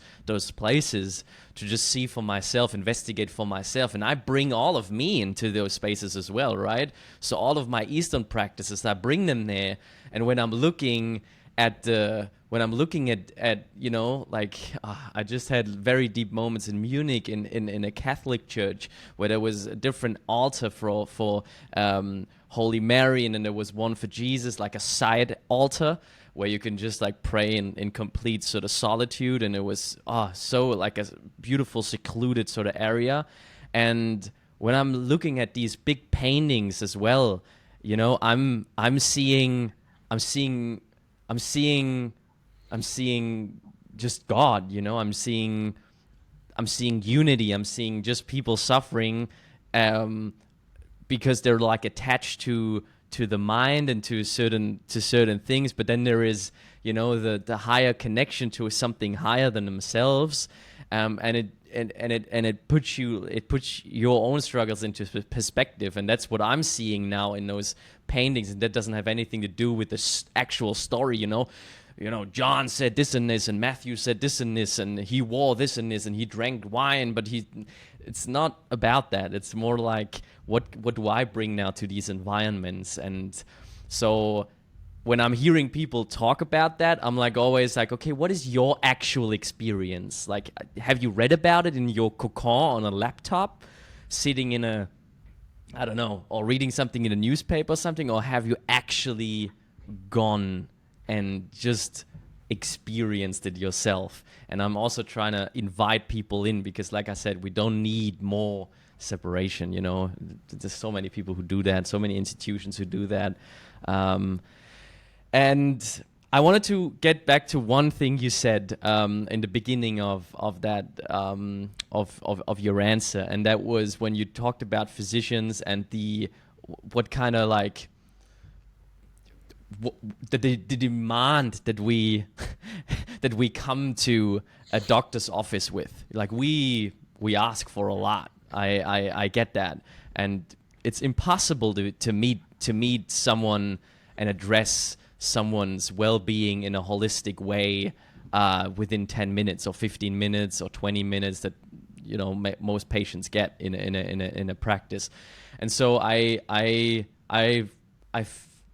places, to just see for myself, investigate for myself. And I bring all of me into those spaces as well, right? So all of my Eastern practices, I bring them there. And when I'm looking at I just had very deep moments in Munich in a Catholic church where there was a different altar for Holy Mary, and then there was one for Jesus, like a side altar where you can just like pray in complete sort of solitude, and it was so like a beautiful secluded sort of area. And when I'm looking at these big paintings as well, I'm seeing just God, I'm seeing unity. I'm seeing just people suffering, because they're like attached to the mind and to certain things. But then there is, the higher connection to something higher than themselves, and it puts your own struggles into perspective. And that's what I'm seeing now in those paintings. And that doesn't have anything to do with the actual story, John said this and this, and Matthew said this and this, and he wore this and this, and he drank wine, but it's not about that. It's more like, what do I bring now to these environments? And so when I'm hearing people talk about that, I'm like always like, okay, what is your actual experience? Like, have you read about it in your cocon on a laptop, sitting in a, I don't know, or reading something in a newspaper or something, or have you actually gone and just experienced it yourself? And I'm also trying to invite people in, because like I said, we don't need more separation. There's so many people who do that, so many institutions who do that. And I wanted to get back to one thing you said in the beginning of that of your answer, and that was when you talked about physicians and what kind of like the demand that we that we come to a doctor's office with. Like we ask for a lot. I get that, and it's impossible to meet someone and address someone's well-being in a holistic way within 10 minutes or 15 minutes or 20 minutes that most patients get in a practice. And so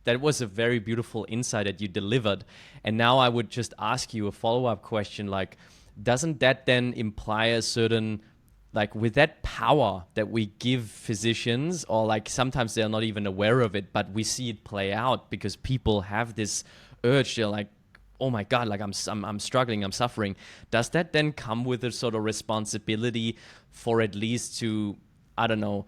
that was a very beautiful insight that you delivered. And now I would just ask you a follow-up question, like, doesn't that then imply a certain, like, with that power that we give physicians, or like sometimes they're not even aware of it, but we see it play out because people have this urge, they're like, oh my God, like I'm struggling, I'm suffering. Does that then come with a sort of responsibility for at least to, I don't know,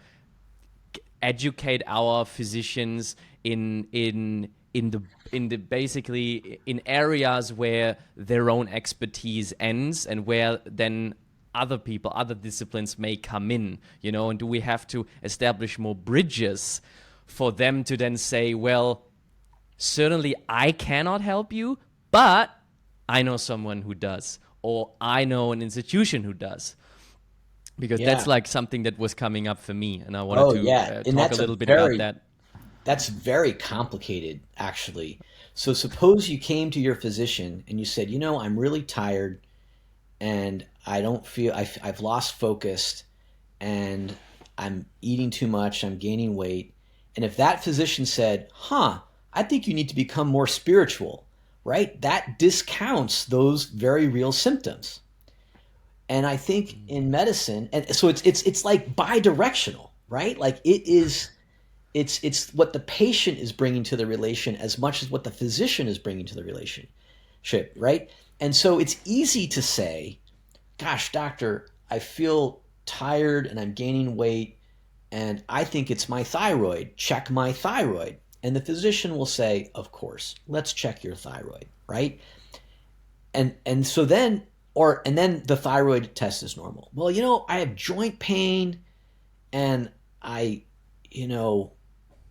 educate our physicians in the basically in areas where their own expertise ends and where then other disciplines may come in, and do we have to establish more bridges for them to then say, well, certainly I cannot help you, but I know someone who does, or I know an institution who does. Because that's Yeah. like something that was coming up for me, and I wanted Oh, to yeah. And talk a that's a little bit about very that. That's very complicated, actually. So suppose you came to your physician and you said, I'm really tired and I don't feel, I've lost focus and I'm eating too much, I'm gaining weight. And if that physician said, I think you need to become more spiritual, right? That discounts those very real symptoms. And I think in medicine, and so it's like bi-directional, right? Like it's what the patient is bringing to the relation as much as what the physician is bringing to the relationship, right? And so it's easy to say, gosh, doctor, I feel tired and I'm gaining weight and I think it's my thyroid. Check my thyroid. And the physician will say, of course, let's check your thyroid, right? And so then and then the thyroid test is normal. Well, I have joint pain and I, you know,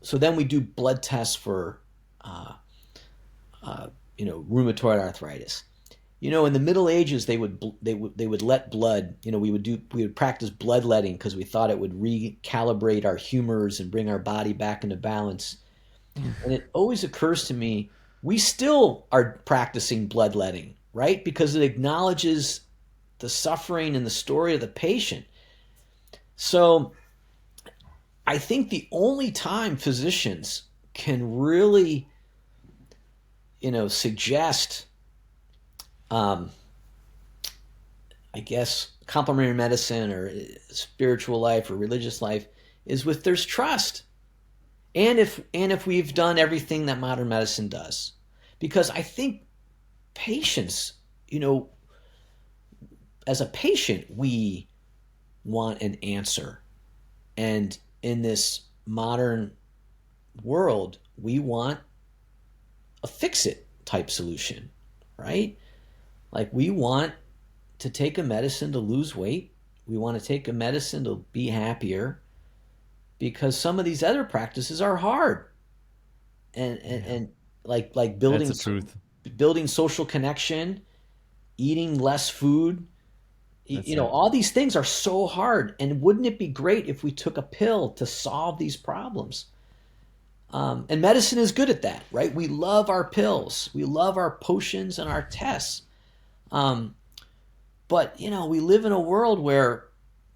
so then we do blood tests for, uh, rheumatoid arthritis. In the Middle Ages, they would let blood. We would practice bloodletting because we thought it would recalibrate our humors and bring our body back into balance. And it always occurs to me, we still are practicing bloodletting, right? Because it acknowledges the suffering and the story of the patient. So I think the only time physicians can really, suggest, um, I guess, complementary medicine or spiritual life or religious life is with there's trust, and if we've done everything that modern medicine does, because I think patients, as a patient, we want an answer, and in this modern world, we want a fix it type solution, right? Like we want to take a medicine to lose weight. We want to take a medicine to be happier because some of these other practices are hard. And like That's building the truth. building social connection, eating less food, That's it. all these things are so hard. And wouldn't it be great if we took a pill to solve these problems? And medicine is good at that, right? We love our pills, we love our potions and our tests. Um, but we live in a world where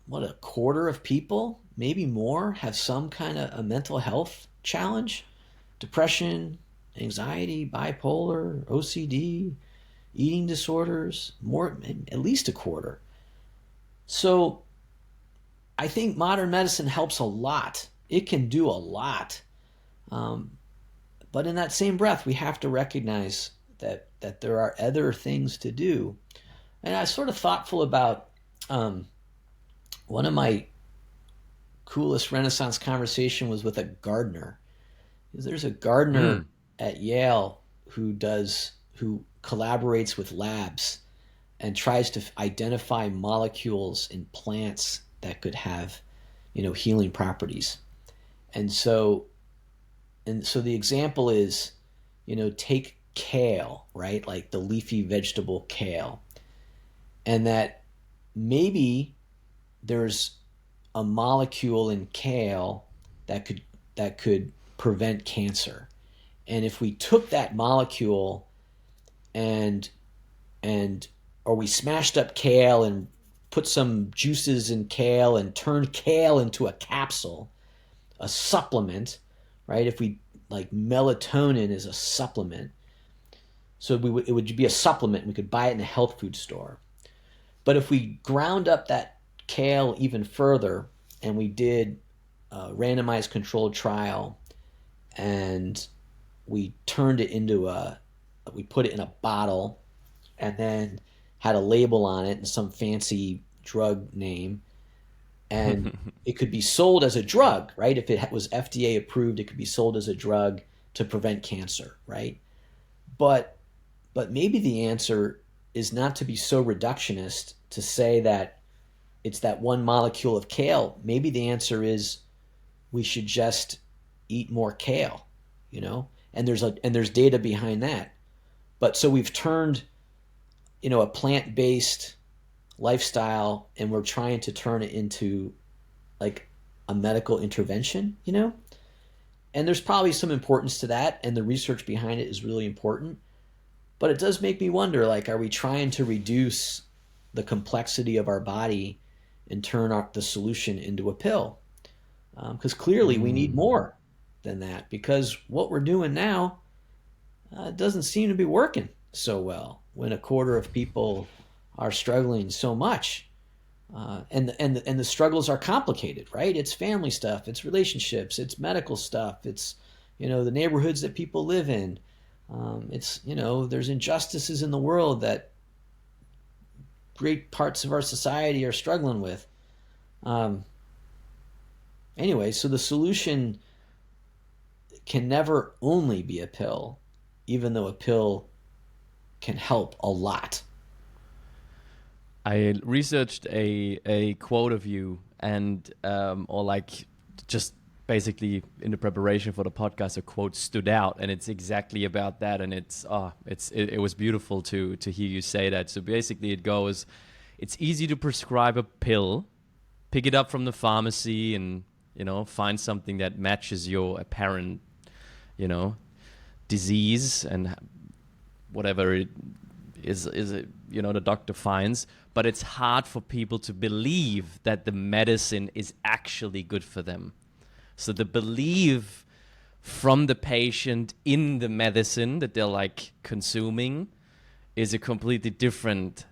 what, a quarter of people, maybe more, have some kind of a mental health challenge, depression, anxiety, bipolar, OCD, eating disorders, more, at least a quarter. So I think modern medicine helps a lot. It can do a lot. Um, but in that same breath, we have to recognize that there are other things to do. And I was sort of thoughtful about um, one of my coolest Renaissance conversation was with a gardener. There's a gardener Mm. at Yale who collaborates with labs and tries to identify molecules in plants that could have, healing properties. And so the example is, take kale, right? Like the leafy vegetable kale. And that maybe there's a molecule in kale that could prevent cancer. And if we took that molecule and and or we smashed up kale and put some juices in kale and turned kale into a capsule, a supplement, right? If we like melatonin is a supplement, so it would be a supplement. And we could buy it in a health food store. But if we ground up that kale even further and we did a randomized controlled trial and we turned it into we put it in a bottle and then had a label on it and some fancy drug name, and it could be sold as a drug, right? If it was FDA approved, it could be sold as a drug to prevent cancer, right? But maybe the answer is not to be so reductionist to say that it's that one molecule of kale. Maybe the answer is we should just eat more kale, and there's data behind that. But so we've turned, a plant-based lifestyle, and we're trying to turn it into like a medical intervention, you know? And there's probably some importance to that, and the research behind it is really important. But it does make me wonder, like, are we trying to reduce the complexity of our body and turn the solution into a pill? Because clearly we need more than that, because what we're doing now doesn't seem to be working so well when a quarter of people are struggling so much. And the struggles are complicated, right? It's family stuff, it's relationships, it's medical stuff, it's, you know, the neighborhoods that people live in. It's, you know, there's injustices in the world that great parts of our society are struggling with. Anyway, so the solution can never only be a pill, even though a pill can help a lot. I researched a quote of you, and or like just basically in the preparation for the podcast, a quote stood out, and it's exactly about that. And it was beautiful to hear you say that. So basically, it goes, it's easy to prescribe a pill, pick it up from the pharmacy, and find something that matches your apparent disease and whatever it is the doctor finds. But it's hard for people to believe that the medicine is actually good for them. So the belief from the patient in the medicine that they're like consuming is a completely different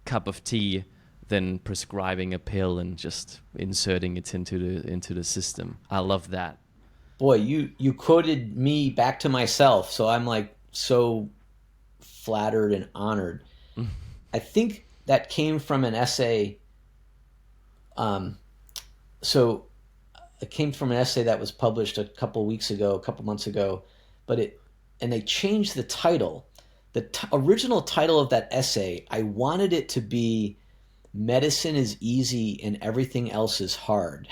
cup of tea than prescribing a pill and just inserting it into the system. I love that. Boy, you quoted me back to myself, so I'm like so flattered and honored. I think that came from an essay. So it came from an essay that was published a couple months ago, and they changed the title. The original title of that essay, I wanted it to be "Medicine is Easy and Everything Else is Hard,"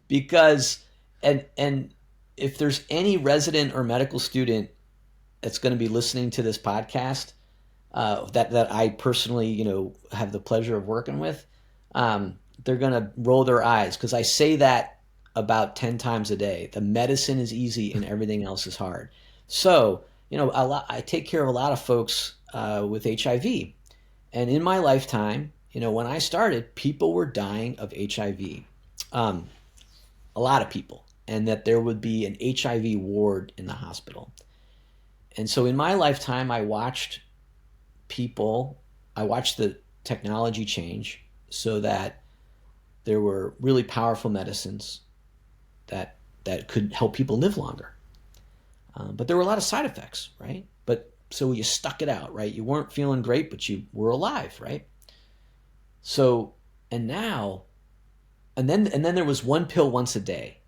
because and if there's any resident or medical student that's going to be listening to this podcast, that I personally, have the pleasure of working with, they're going to roll their eyes because I say that about 10 times a day. The medicine is easy and everything else is hard. So, I take care of a lot of folks with HIV. And in my lifetime, when I started, people were dying of HIV. A lot of people. And that there would be an HIV ward in the hospital. And so in my lifetime, I watched the technology change so that there were really powerful medicines that could help people live longer. But there were a lot of side effects, right? So you stuck it out, right? You weren't feeling great, but you were alive, right? So, and then there was one pill once a day.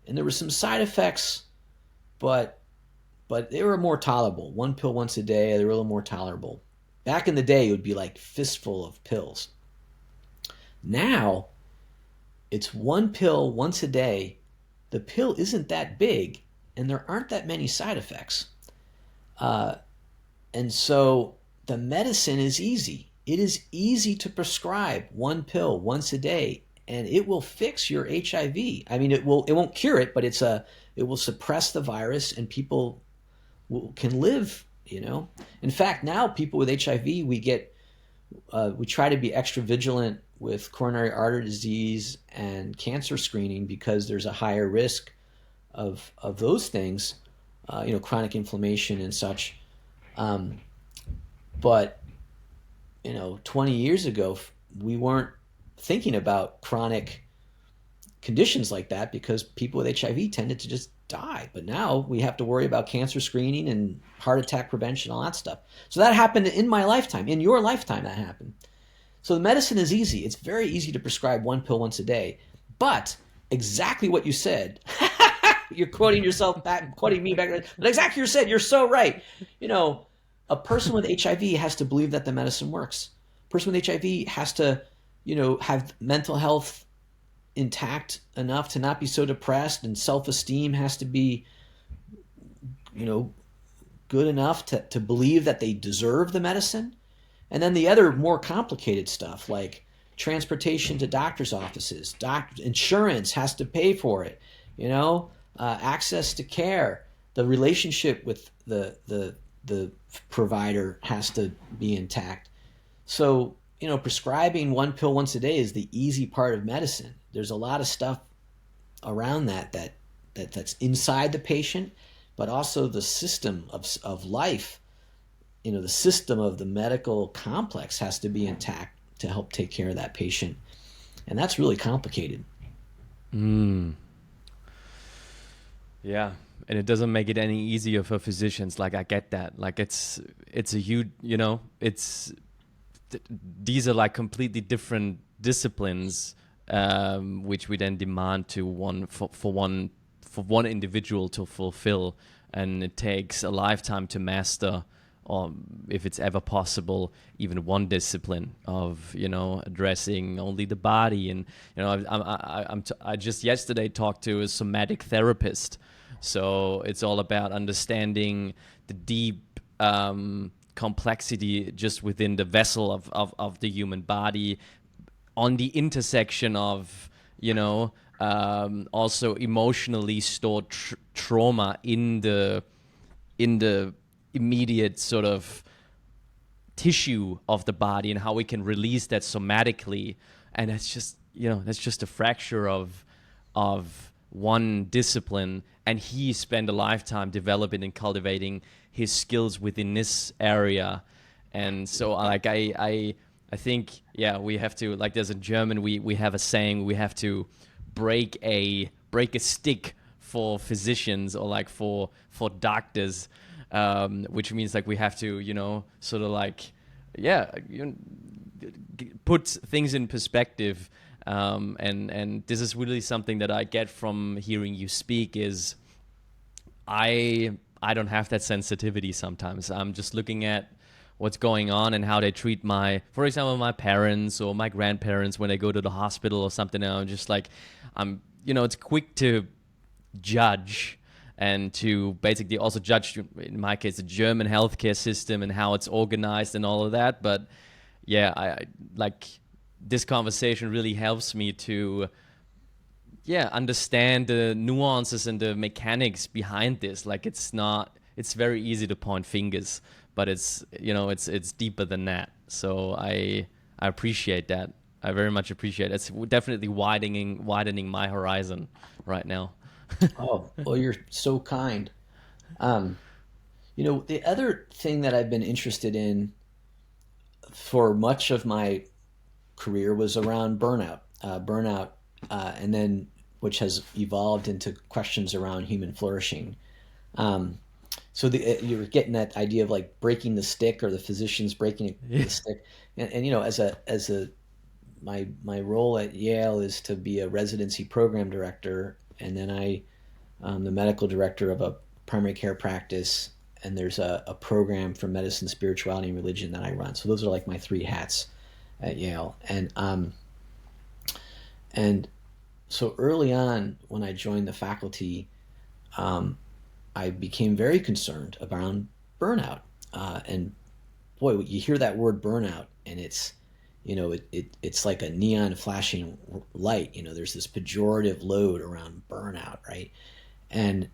And there were some side effects, but they were more tolerable. One pill once a day, they were a little more tolerable. Back in the day, it would be like fistful of pills. Now, it's one pill once a day. The pill isn't that big, and there aren't that many side effects. And so the medicine is easy. It is easy to prescribe one pill once a day, and it will fix your HIV. I mean, it won't cure it, but it will suppress the virus, and people can live. In fact, now people with HIV, we try to be extra vigilant with coronary artery disease and cancer screening because there's a higher risk of those things, chronic inflammation and such. But 20 years ago, we weren't thinking about chronic conditions like that because people with HIV tended to just die. But now we have to worry about cancer screening and heart attack prevention, all that stuff. So that happened in my lifetime. In your lifetime, that happened. So the medicine is easy. It's very easy to prescribe one pill once a day. But exactly what you said, you're quoting yourself back, quoting me back. But exactly what you said, you're so right. A person with HIV has to believe that the medicine works. A person with HIV has to, have mental health intact enough to not be so depressed, and self-esteem has to be, good enough to believe that they deserve the medicine. And then the other more complicated stuff like transportation to doctor's offices, insurance has to pay for it, access to care, the relationship with the provider has to be intact. So, prescribing one pill once a day is the easy part of medicine. There's a lot of stuff around that's inside the patient, but also the system of life. The system of the medical complex has to be intact to help take care of that patient. And that's really complicated. Yeah. And it doesn't make it any easier for physicians. Like, I get that. Like, it's a huge, these are like completely different disciplines, which we then demand for one individual to fulfill. And it takes a lifetime to master, or if it's ever possible, even one discipline of, addressing only the body. And, I just yesterday talked to a somatic therapist. So it's all about understanding the deep complexity just within the vessel of the human body, on the intersection of, also emotionally stored trauma in the immediate sort of tissue of the body, and how we can release that somatically. And that's just a fracture of one discipline, and he spent a lifetime developing and cultivating his skills within this area. And so like I think, yeah, we have to, like, there's a German, we have a saying, we have to break a stick for physicians, or like for doctors, which means like we have to, sort of like, put things in perspective. And this is really something that I get from hearing you speak, is I don't have that sensitivity sometimes. I'm just looking at what's going on and how they treat for example, my parents or my grandparents when they go to the hospital or something. And I'm just like, it's quick to judge, and to basically also judge, in my case, the German healthcare system and how it's organized and all of that. But yeah, I like, this conversation really helps me to, understand the nuances and the mechanics behind this. Like, it's very easy to point fingers, but it's deeper than that. So I appreciate that. I very much appreciate it. It's definitely widening my horizon right now. Oh, well, you're so kind. The other thing that I've been interested in for much of my career was around burnout, and then which has evolved into questions around human flourishing. So you're getting that idea of like breaking the stick, or the physicians breaking the stick, and as my role at Yale is to be a residency program director, and then I'm the medical director of a primary care practice, and there's a program for medicine, spirituality, and religion that I run. So those are like my three hats at Yale. And so early on, when I joined the faculty, I became very concerned around burnout. And boy, you hear that word burnout, and it's it's like a neon flashing light. There's this pejorative load around burnout, right? And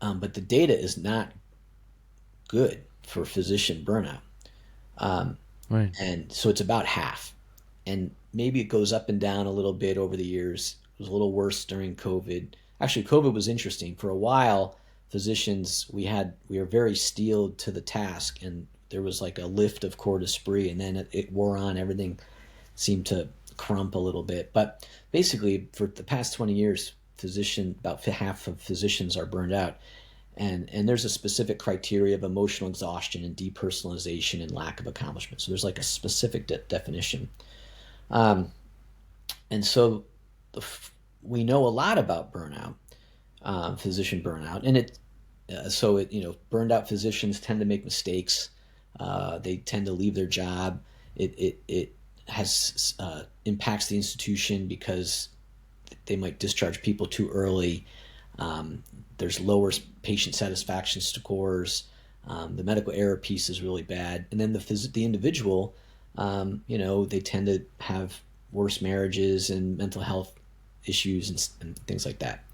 but the data is not good for physician burnout. Right. And so it's about half. And maybe it goes up and down a little bit over the years. It was a little worse during COVID. Actually, COVID was interesting. For a while, physicians, we were very steeled to the task, and there was like a lift of corps d'esprit, and then it wore on. Everything seemed to crump a little bit. But basically, for the past 20 years, about half of physicians are burned out. And there's a specific criteria of emotional exhaustion and depersonalization and lack of accomplishment. So there's like a specific definition. And so we know a lot about burnout, physician burnout. And burned out physicians tend to make mistakes. They tend to leave their job. It has impacts the institution because they might discharge people too early. There's lower patient satisfaction scores. The medical error piece is really bad. And then the individual They tend to have worse marriages and mental health issues and things like that.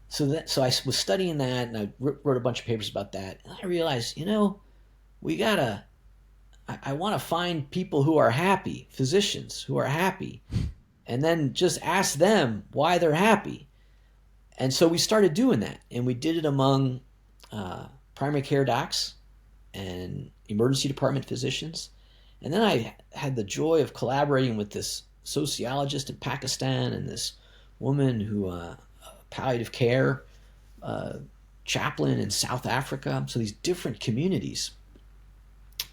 So I was studying that, and I wrote a bunch of papers about that. And I realized, we gotta. I want to find people who are happy, physicians who are happy, and then just ask them why they're happy. And so we started doing that, and we did it among primary care docs and emergency department physicians. And then I had the joy of collaborating with this sociologist in Pakistan and this woman who palliative care chaplain in South Africa. So these different communities,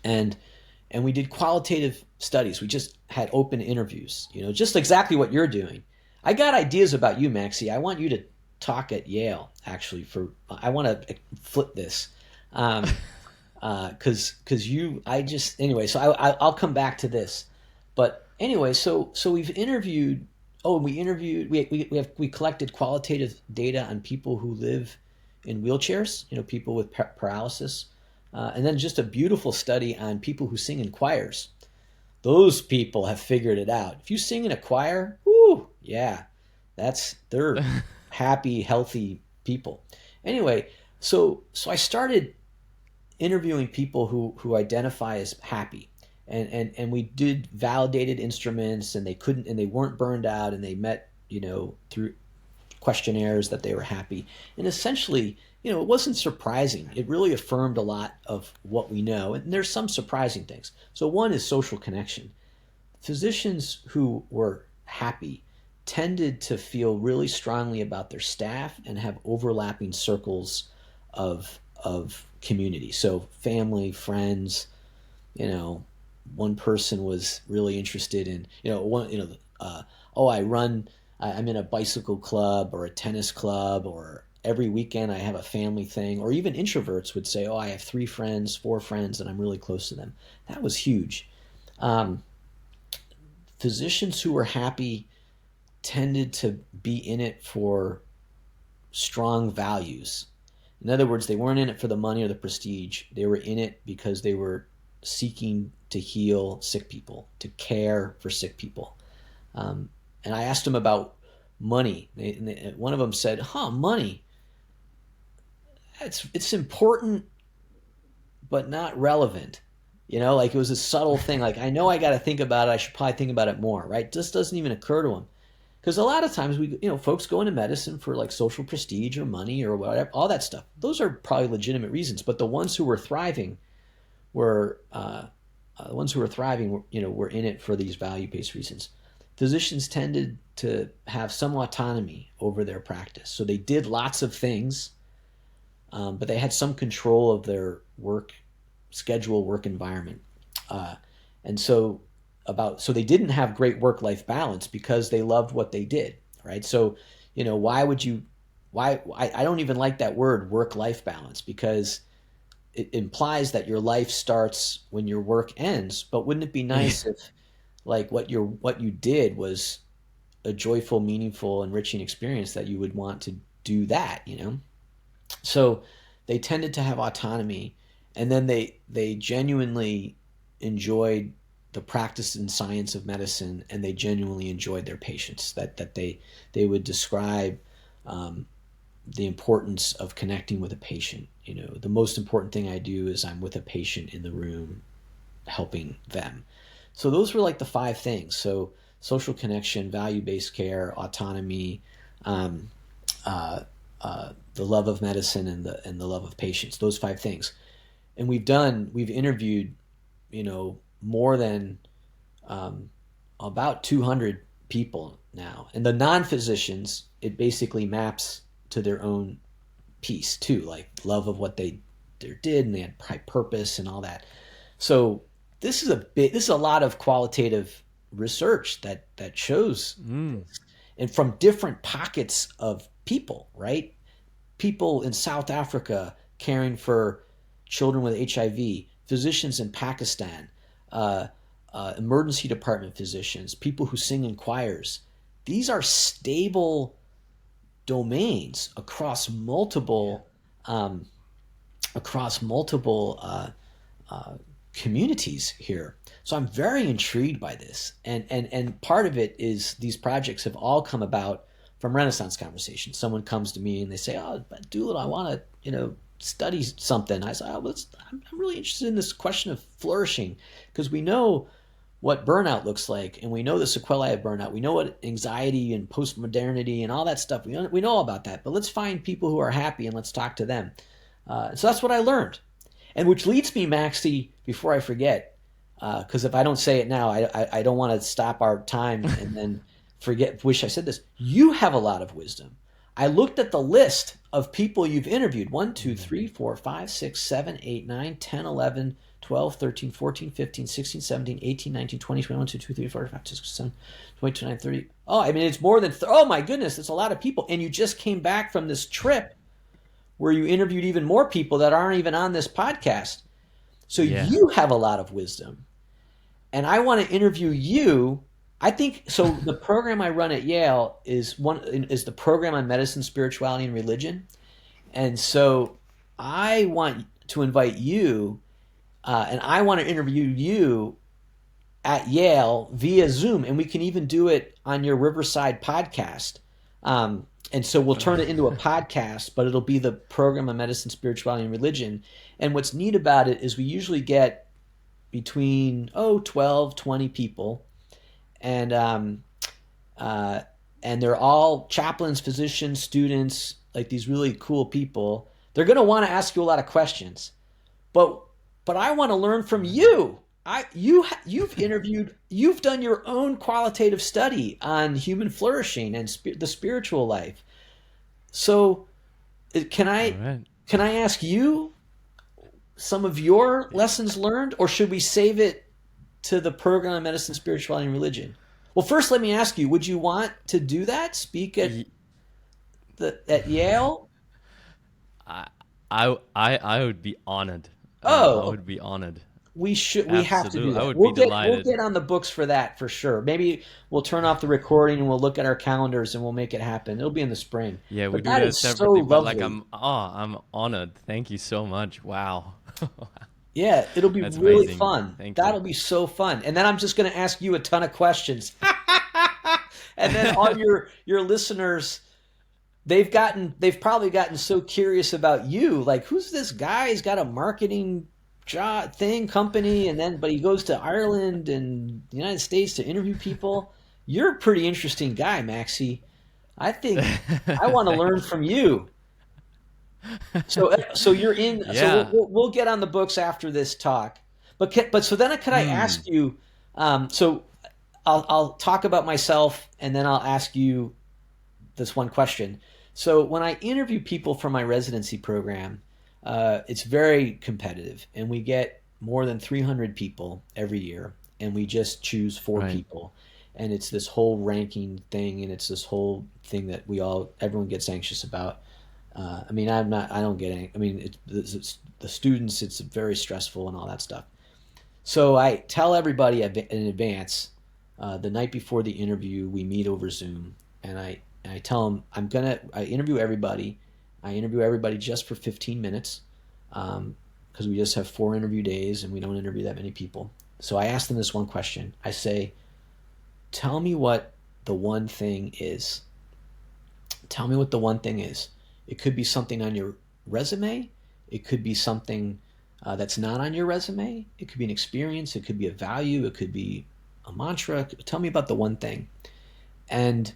and we did qualitative studies. We just had open interviews, just exactly what you're doing. I got ideas about you, Maxie. I want you to talk at Yale, actually. I want to flip this, because anyway. So I'll come back to this, but anyway. So we've interviewed. Oh, and we collected qualitative data on people who live in wheelchairs, people with paralysis, and then just a beautiful study on people who sing in choirs. Those people have figured it out. If you sing in a choir, whoo, yeah, they're happy, healthy people. Anyway, so I started interviewing people who identify as happy. And we did validated instruments, and they weren't burned out, and they met, through questionnaires that they were happy. And essentially, it wasn't surprising. It really affirmed a lot of what we know. And there's some surprising things. So one is social connection. Physicians who were happy tended to feel really strongly about their staff and have overlapping circles of community. So family, friends, one person was really interested in, I'm in a bicycle club or a tennis club, or every weekend I have a family thing. Or even introverts would say, I have 3 friends, 4 friends, and I'm really close to them. That was huge. Physicians who were happy tended to be in it for strong values. In other words, they weren't in it for the money or the prestige. They were in it because they were seeking to heal sick people, to care for sick people. And I asked them about money. One of them said, money. It's important, but not relevant. Like it was a subtle thing. Like, I know I got to think about it. I should probably think about it more, right? It just doesn't even occur to them. Because a lot of times folks go into medicine for like social prestige or money or whatever, all that stuff. Those are probably legitimate reasons. But the ones who were thriving were were in it for these value-based reasons. Physicians tended to have some autonomy over their practice. So they did lots of things, but they had some control of their work schedule, work environment. And so they didn't have great work-life balance because they loved what they did, right? So, why I don't even like that word, work-life balance, because it implies that your life starts when your work ends. But wouldn't it be nice if like what you did was a joyful, meaningful, enriching experience, that you would want to do that, So they tended to have autonomy, and then they genuinely enjoyed the practice and science of medicine, and they genuinely enjoyed their patients, that they would describe the importance of connecting with a patient. The most important thing I do is I'm with a patient in the room helping them. So those were like the 5 things. So social connection, value-based care, autonomy, the love of medicine, and the love of patients, those 5 things. And we've interviewed, more than about 200 people now. And the non-physicians, it basically maps to their own piece too, like love of what they did, and they had high purpose and all that. So this is a lot of qualitative research that shows, and from different pockets of people, right? People in South Africa caring for children with HIV, physicians in Pakistan, emergency department physicians, people who sing in choirs. These are stable domains across multiple communities here. So I'm very intrigued by this. And part of it is these projects have all come about from Renaissance conversations. Someone comes to me and they say, oh, Doolittle, I want to, study something. I say, I'm really interested in this question of flourishing, because we know what burnout looks like, and we know the sequelae of burnout. We know what anxiety and postmodernity and all that stuff. We know about that. But let's find people who are happy and let's talk to them. So that's what I learned. And which leads me, Maxie, before I forget, because if I don't say it now, I don't want to stop our time and then wish I said this. You have a lot of wisdom. I looked at the list of people you've interviewed: 1, 2, 3, 4, 5, 6, 7, 8, 9, 10, 11, 12, 13, 14, 15, 16, 17, 18, 19, 20, 21, 22, 23, 24, 25, 26, 27, 28, 29, 30. Oh, I mean, it's more than, oh my goodness, it's a lot of people. And you just came back from this trip where you interviewed even more people that aren't even on this podcast. So you have a lot of wisdom. And I want to interview you. I think, so the program I run at Yale is the program on medicine, spirituality, and religion. And so I want to invite you, and I want to interview you at Yale via Zoom, and we can even do it on your Riverside podcast. And so we'll turn it into a podcast, but it'll be the program on medicine, spirituality, and religion. And what's neat about it is we usually get between 12, 20 people, and they're all chaplains, physicians, students, like these really cool people. They're going to want to ask you a lot of questions, but I want to learn from you. You've interviewed, you've done your own qualitative study on human flourishing and the spiritual life. So can I ask you some of your lessons learned, or should we save it to the program on medicine, spirituality, and religion? Well, first, let me ask you, would you want to do that? Speak at Yale? I would be honored. I would be honored. We have to do that. I would be delighted. We'll get on the books for that for sure. Maybe we'll turn off the recording and we'll look at our calendars and we'll make it happen. It'll be in the spring. Yeah, we but do that separately. So but I'm honored. Thank you so much. Wow. Yeah, it'll be That's really amazing. fun. That'll be so fun. And then I'm just going to ask you a ton of questions. And then all your listeners, they've probably gotten so curious about you. Like, who's this guy? He's got a marketing company, but he goes to Ireland and the United States to interview people. You're a pretty interesting guy, Maxie. I think I want to learn from you. So you're in. Yeah. So we'll get on the books after this talk. But so then could I ask you? So I'll talk about myself, and then I'll ask you this one question. So when I interview people for my residency program, it's very competitive, and we get more than 300 people every year, and we just choose 4 people. And it's this whole ranking thing, and it's this whole thing that everyone gets anxious about. I mean, I don't get angry. I mean, it's the students, it's very stressful and all that stuff. So I tell everybody in advance, the night before the interview, we meet over Zoom, and I tell them I interview everybody. I interview everybody just for 15 minutes, because we just have 4 interview days and we don't interview that many people. So I ask them this one question. I say, tell me what the one thing is. Tell me what the one thing is. It could be something on your resume. It could be something that's not on your resume. It could be an experience. It could be a value. It could be a mantra. Tell me about the one thing. And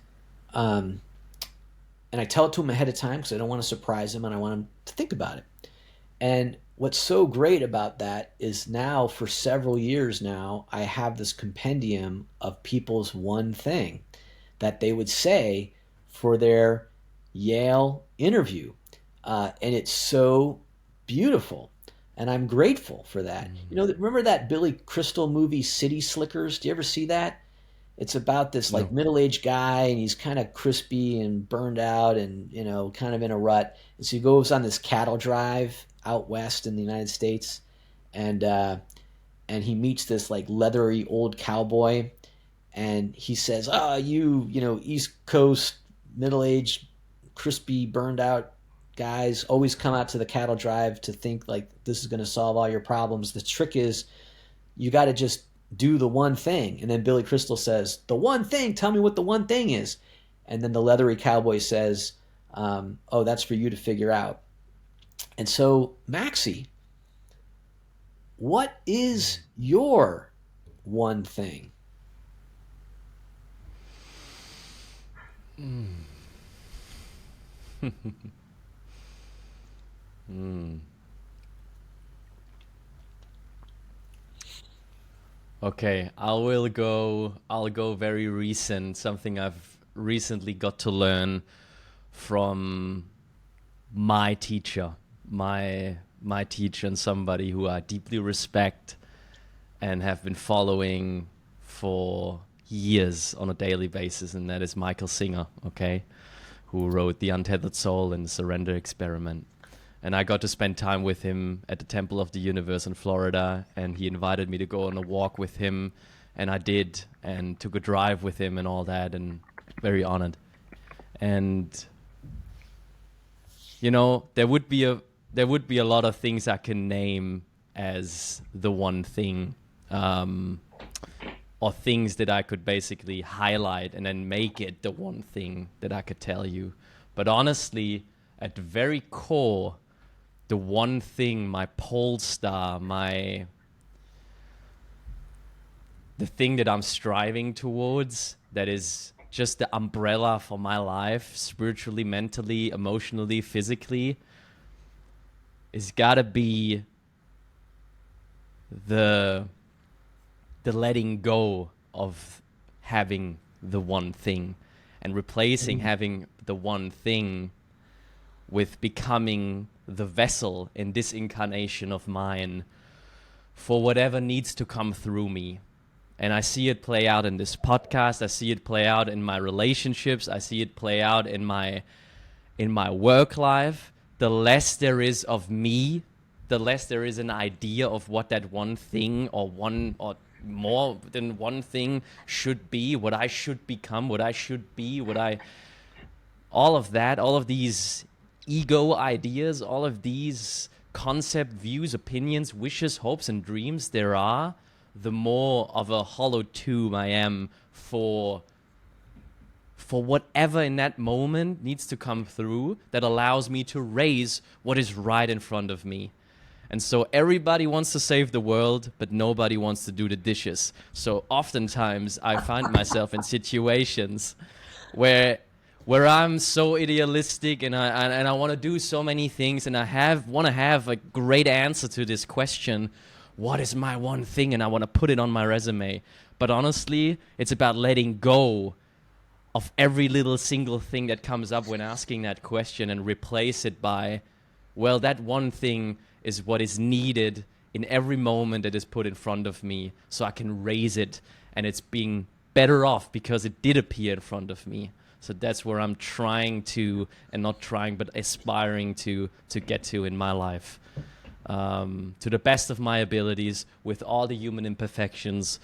I tell it to them ahead of time because I don't want to surprise them and I want them to think about it. And what's so great about that is now, for several years now, I have this compendium of people's one thing that they would say for their Yale interview. And it's so beautiful. And I'm grateful for that. Remember that Billy Crystal movie, City Slickers? Do you ever see that? It's about this middle-aged guy, and he's kind of crispy and burned out and, kind of in a rut. And so he goes on this cattle drive out west in the United States, and he meets this leathery old cowboy, and he says, East Coast, middle-aged, crispy, burned out guys always come out to the cattle drive to think this is going to solve all your problems. The trick is you got to just do the one thing. And then Billy Crystal says, the one thing, tell me what the one thing is. And then the leathery cowboy says, oh, that's for you to figure out. And so, Maxie, what is your one thing? Okay, I'll go very recent, something I've recently got to learn from my teacher, my teacher, and somebody who I deeply respect and have been following for years on a daily basis, and that is Michael Singer, okay, who wrote The Untethered Soul and the Surrender Experiment. And I got to spend time with him at the Temple of the Universe in Florida, and he invited me to go on a walk with him, and I did, and took a drive with him and all that, and very honored. And you know, there would be a lot of things I can name as the one thing, or things that I could basically highlight and then make it the one thing that I could tell you. But honestly, at the very core, the one thing, my pole star, the thing that I'm striving towards, that is just the umbrella for my life, spiritually, mentally, emotionally, physically, is gotta be the letting go of having the one thing and replacing having the one thing with becoming the vessel in this incarnation of mine for whatever needs to come through me. And I see it play out in this podcast. I see it play out in my relationships. I see it play out in my work life. The less there is of me, the less there is an idea of what that one thing or more than one thing should be, what I should become, what I should be, all of that, all of these ego ideas, all of these concept, views, opinions, wishes, hopes, and dreams there are, the more of a hollow tube I am for whatever in that moment needs to come through that allows me to raise what is right in front of me. And so everybody wants to save the world, but nobody wants to do the dishes. So oftentimes I find myself in situations where I'm so idealistic and I want to do so many things, and I want to have a great answer to this question, what is my one thing? And I want to put it on my resume. But honestly, it's about letting go of every little single thing that comes up when asking that question and replace it by, well, that one thing is what is needed in every moment that is put in front of me, so I can raise it, and it's being better off because it did appear in front of me. So that's where I'm trying to, and not trying, but aspiring to get to in my life. To the best of my abilities, with all the human imperfections,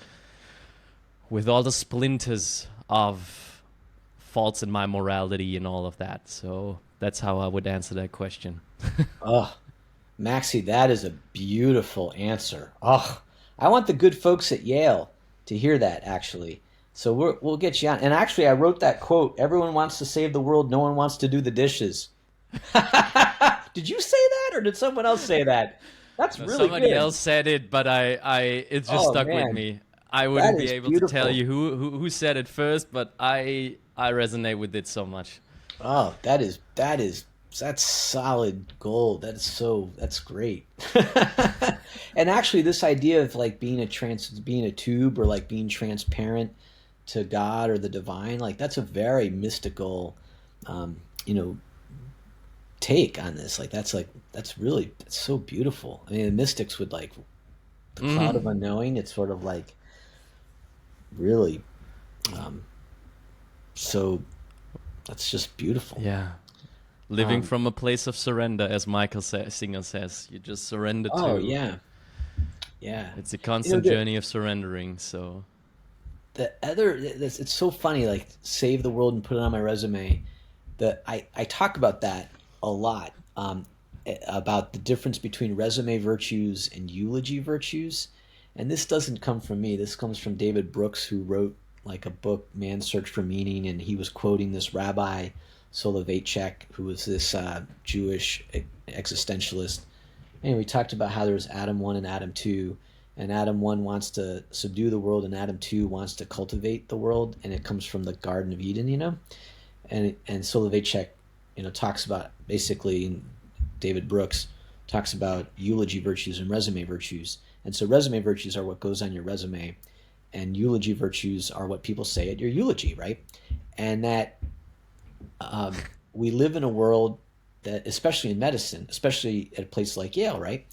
with all the splinters of faults in my morality and all of that. So that's how I would answer that question. Oh, Maxie, that is a beautiful answer. Oh, I want the good folks at Yale to hear that, actually. So we'll get you on. And actually, I wrote that quote, everyone wants to save the world, no one wants to do the dishes. Did you say that, or did someone else say that? That's really Somebody good. else said it, but it just stuck with me. I wouldn't be able to tell you who said it first, but I resonate with it so much. Oh, that's solid gold. That's great. And actually, this idea of like being a tube, or like being transparent to God or the divine, like that's a very mystical, take on this. That's so beautiful. I mean, the mystics would like the cloud of unknowing. It's sort of like really, so that's just beautiful. Yeah. Living from a place of surrender, as Michael Singer says. You just surrender to. Oh, yeah. Yeah. It's a constant journey of surrendering, so. It's so funny, like, save the world and put it on my resume. I talk about that a lot, about the difference between resume virtues and eulogy virtues. and this doesn't come from me. This comes from David Brooks, who wrote like a book, Man's Search for Meaning, and he was quoting this Rabbi Soloveitchik, who was this Jewish existentialist. And we talked about how there's Adam 1 and Adam 2, and Adam 1 wants to subdue the world, and Adam 2 wants to cultivate the world, and it comes from the Garden of Eden, you know? And Soloveitchik, you know, talks about, basically, David Brooks talks about eulogy virtues and resume virtues. And so resume virtues are what goes on your resume, and eulogy virtues are what people say at your eulogy, right? And that we live in a world that, especially in medicine, especially at a place like Yale, right,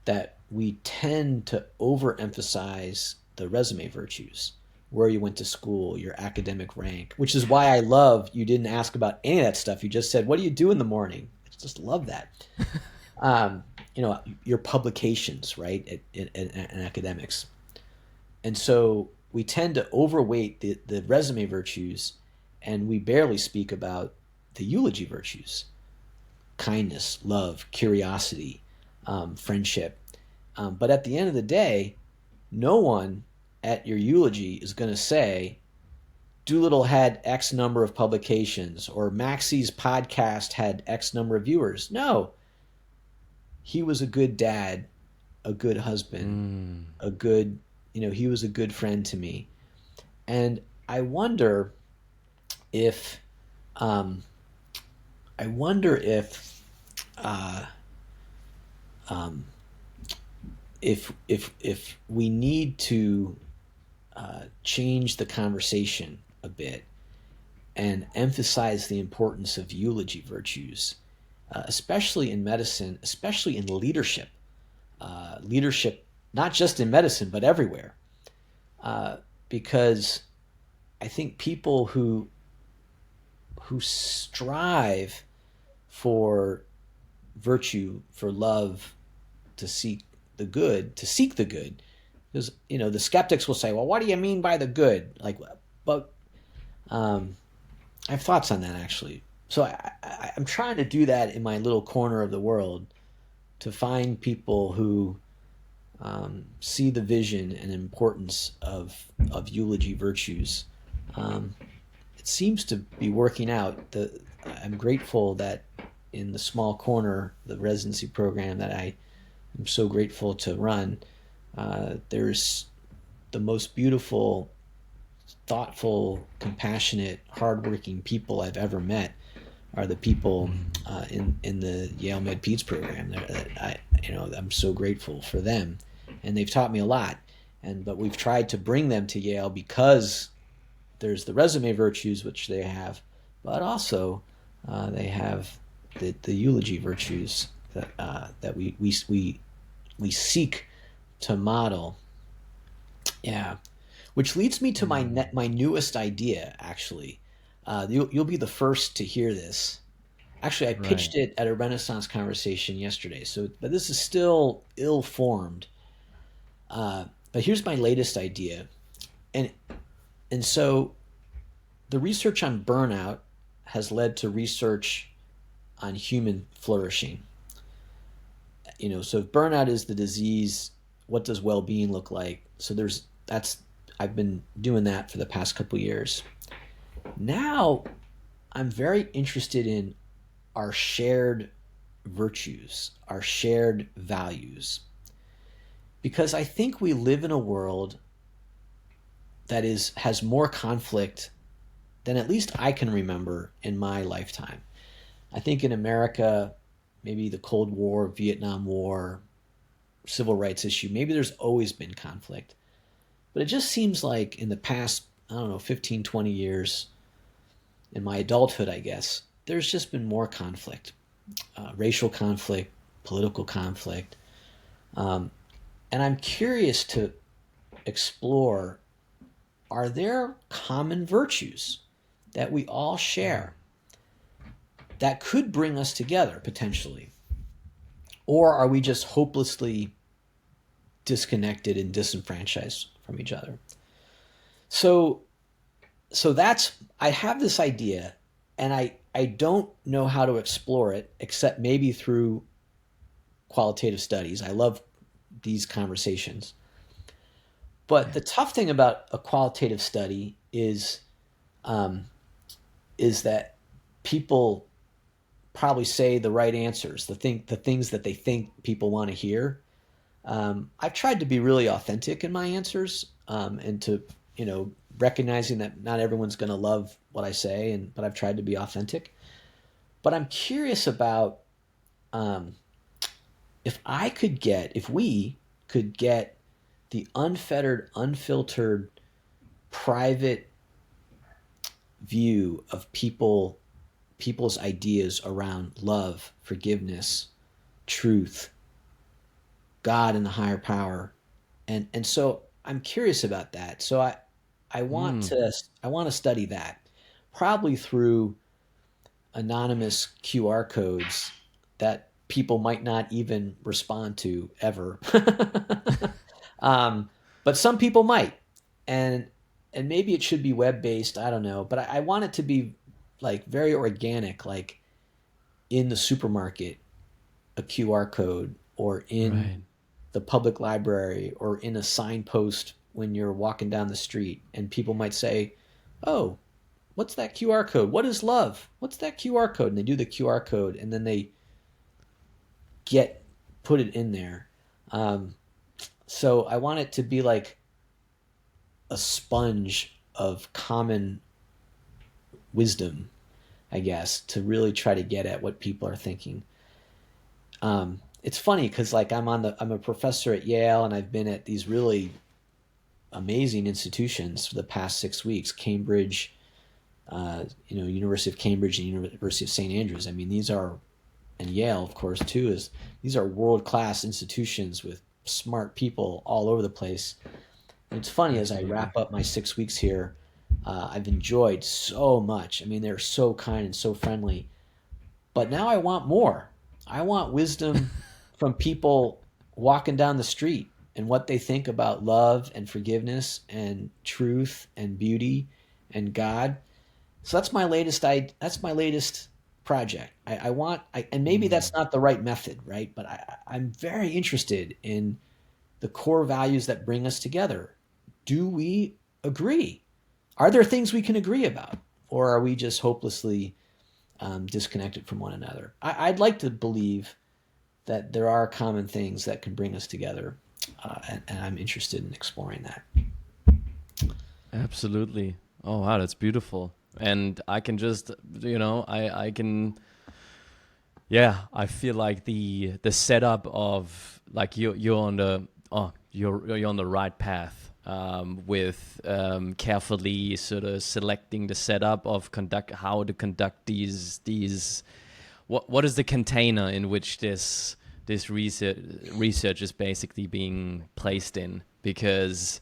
that we tend to overemphasize the resume virtues, where you went to school, your academic rank, which is why I love you didn't ask about any of that stuff. You just said, what do you do in the morning? I just love that. You know, your publications, right, in academics. And so we tend to overweight the resume virtues, and we barely speak about the eulogy virtues: kindness, love, curiosity, friendship. But at the end of the day, no one at your eulogy is going to say, Doolittle had X number of publications, or Maxie's podcast had X number of viewers. No, he was a good dad, a good husband, a good, you know, he was a good friend to me. And I wonder if, if we need to change the conversation a bit and emphasize the importance of eulogy virtues, especially in medicine, especially in leadership. Leadership, not just in medicine, but everywhere. Because I think people who strive for virtue, for love, to seek the good, because, you know, the skeptics will say, well, what do you mean by the good? Like, but I have thoughts on that, actually. So I'm trying to do that in my little corner of the world, to find people who see the vision and importance of eulogy virtues. It seems to be working out. I'm grateful that in the small corner, the residency program that I am so grateful to run, there's the most beautiful, thoughtful, compassionate, hardworking people I've ever met are the people in the Yale Med Peds program. I'm so grateful for them, and they've taught me a lot. But we've tried to bring them to Yale because there's the resume virtues, which they have, but also they have the eulogy virtues that we seek to model. Yeah, which leads me to my newest idea. Actually, you'll be the first to hear this. Actually, I pitched it at a Renaissance conversation yesterday. But this is still ill-formed. But here's my latest idea, and so the research on burnout has led to research on human flourishing. You know, so if burnout is the disease, what does well-being look like? So I've been doing that for the past couple years. Now I'm very interested in our shared virtues, our shared values, because I think we live in a world that has more conflict than at least I can remember in my lifetime. I think in America, maybe the Cold War, Vietnam War, civil rights issue, maybe there's always been conflict. But it just seems like in the past, 15, 20 years, in my adulthood, I guess, there's just been more conflict, racial conflict, political conflict. And I'm curious to explore, are there common virtues that we all share that could bring us together potentially? Or are we just hopelessly disconnected and disenfranchised from each other? So I have this idea, and I don't know how to explore it except maybe through qualitative studies. I love these conversations. But the tough thing about a qualitative study um, is that people probably say the right answers, the things that they think people want to hear. I've tried to be really authentic in my answers, and to, recognizing that not everyone's going to love what I say, but I've tried to be authentic. But I'm curious about, um, if we could get the unfettered, unfiltered, private view of people's ideas around love, forgiveness, truth, God and the higher power. And so I'm curious about that. So I want to study that, probably through anonymous QR codes that people might not even respond to ever. But some people might, and maybe it should be web based. I don't know, but I want it to be like very organic, like in the supermarket, a QR code, or in Right. the public library, or in a signpost when you're walking down the street, and people might say, "Oh, what's that QR code? What is love? What's that QR code?" And they do the QR code, and then they put it in there. Um, so I want it to be like a sponge of common wisdom, I guess, to really try to get at what people are thinking. It's funny because, like, I'm a professor at Yale, and I've been at these really amazing institutions for the past 6 weeks: Cambridge, University of Cambridge and University of St. Andrews. I mean, and Yale, of course, too, these are world-class institutions with smart people all over the place. And it's funny, as I Absolutely. wrap up my 6 weeks here, I've enjoyed so much. I mean, they're so kind and so friendly. But now I want more. I want wisdom from people walking down the street, and what they think about love and forgiveness and truth and beauty and God. So that's my latest project. And maybe that's not the right method, right? But I'm very interested in the core values that bring us together. Do we agree? Are there things we can agree about, or are we just hopelessly disconnected from one another? I'd like to believe that there are common things that can bring us together, and I'm interested in exploring that. Absolutely. Oh wow, that's beautiful. And I can just, I can, yeah, I feel like the setup of like you're on the you're on the right path, with carefully sort of selecting the setup of how to conduct these what is the container in which this research is basically being placed in, because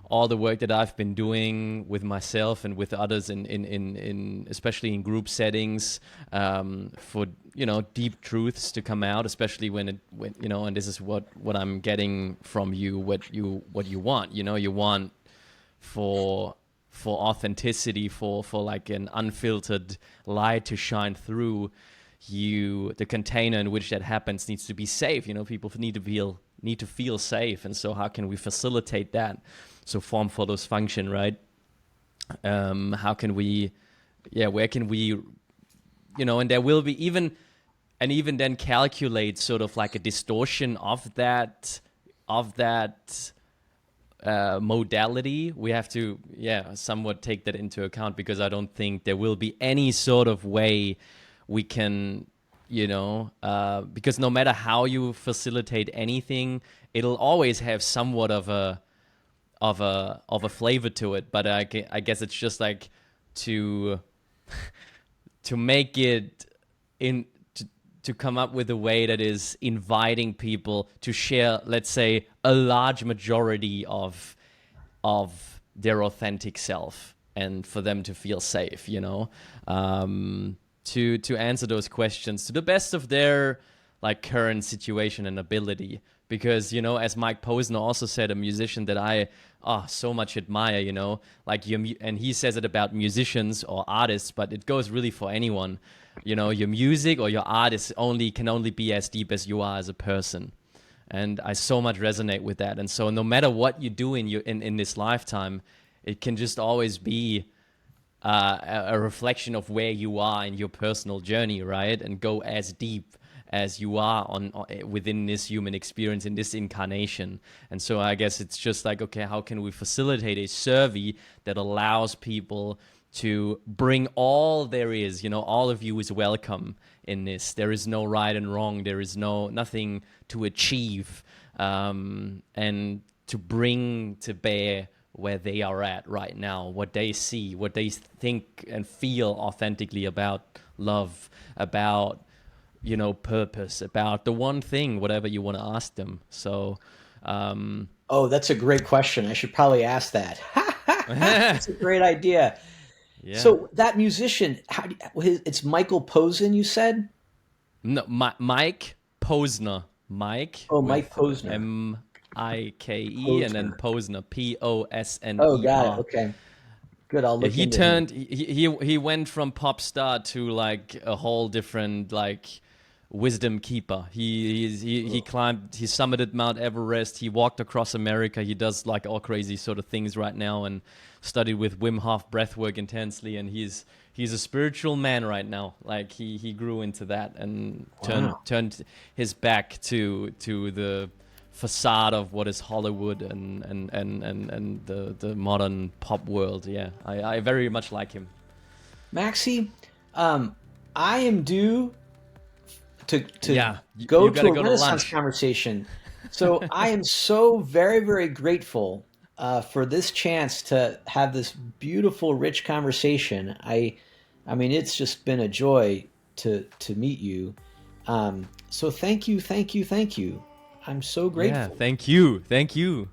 all the work that I've been doing with myself and with others in especially in group settings, for deep truths to come out, especially when and this is what I'm getting from you, what you want, you want for authenticity, for like an unfiltered light to shine through. The container in which that happens needs to be safe. People need to feel safe, and so how can we facilitate that? So form follows function, right? How can we, where can we, and there will be even then calculate sort of like a distortion of that modality. We have to, somewhat take that into account, because I don't think there will be any sort of way we can, because no matter how you facilitate anything, it'll always have somewhat of a flavor to it. But I guess it's just like to make it to come up with a way that is inviting people to share, let's say, a large majority of their authentic self, and for them to feel safe, to answer those questions to the best of their like current situation and ability. Because as Mike Posner also said, a musician that I so much admire, like and he says it about musicians or artists, but it goes really for anyone. Your music or your art can only be as deep as you are as a person. And I so much resonate with that. And so no matter what you do in this lifetime, it can just always be a reflection of where you are in your personal journey, right? And go as deep as you are within this human experience in this incarnation. And so I guess it's just like, okay, how can we facilitate a survey that allows people to bring all there is? You know, all of you is welcome in this. There is no right and wrong. There is nothing to achieve, and to bring to bear where they are at right now, what they see, what they think and feel authentically about love, about, you know, purpose, about the one thing, whatever you want to ask them. So, Oh, that's a great question. I should probably ask that. That's a great idea. yeah. So that musician, it's Michael Posen, you said? No, Mike Posner. Mike Oh, with Mike Posner. Mike and then Posner, Posner. Oh, got it. Okay. Good. I'll Yeah, look into him. he went from pop star to like a whole different like wisdom keeper. He climbed, he summited Mount Everest. He walked across America. He does like all crazy sort of things right now, and studied with Wim Hof breathwork intensely. And he's a spiritual man right now. Like he grew into that and turned his back to the facade of what is Hollywood and the modern pop world. Yeah, I very much like him. Maxie, I am due to you go gotta to a go to Renaissance lunch. conversation. So I am so very, very grateful for this chance to have this beautiful, rich conversation. I mean, it's just been a joy to meet you. So thank you. I'm so grateful. Yeah, thank you.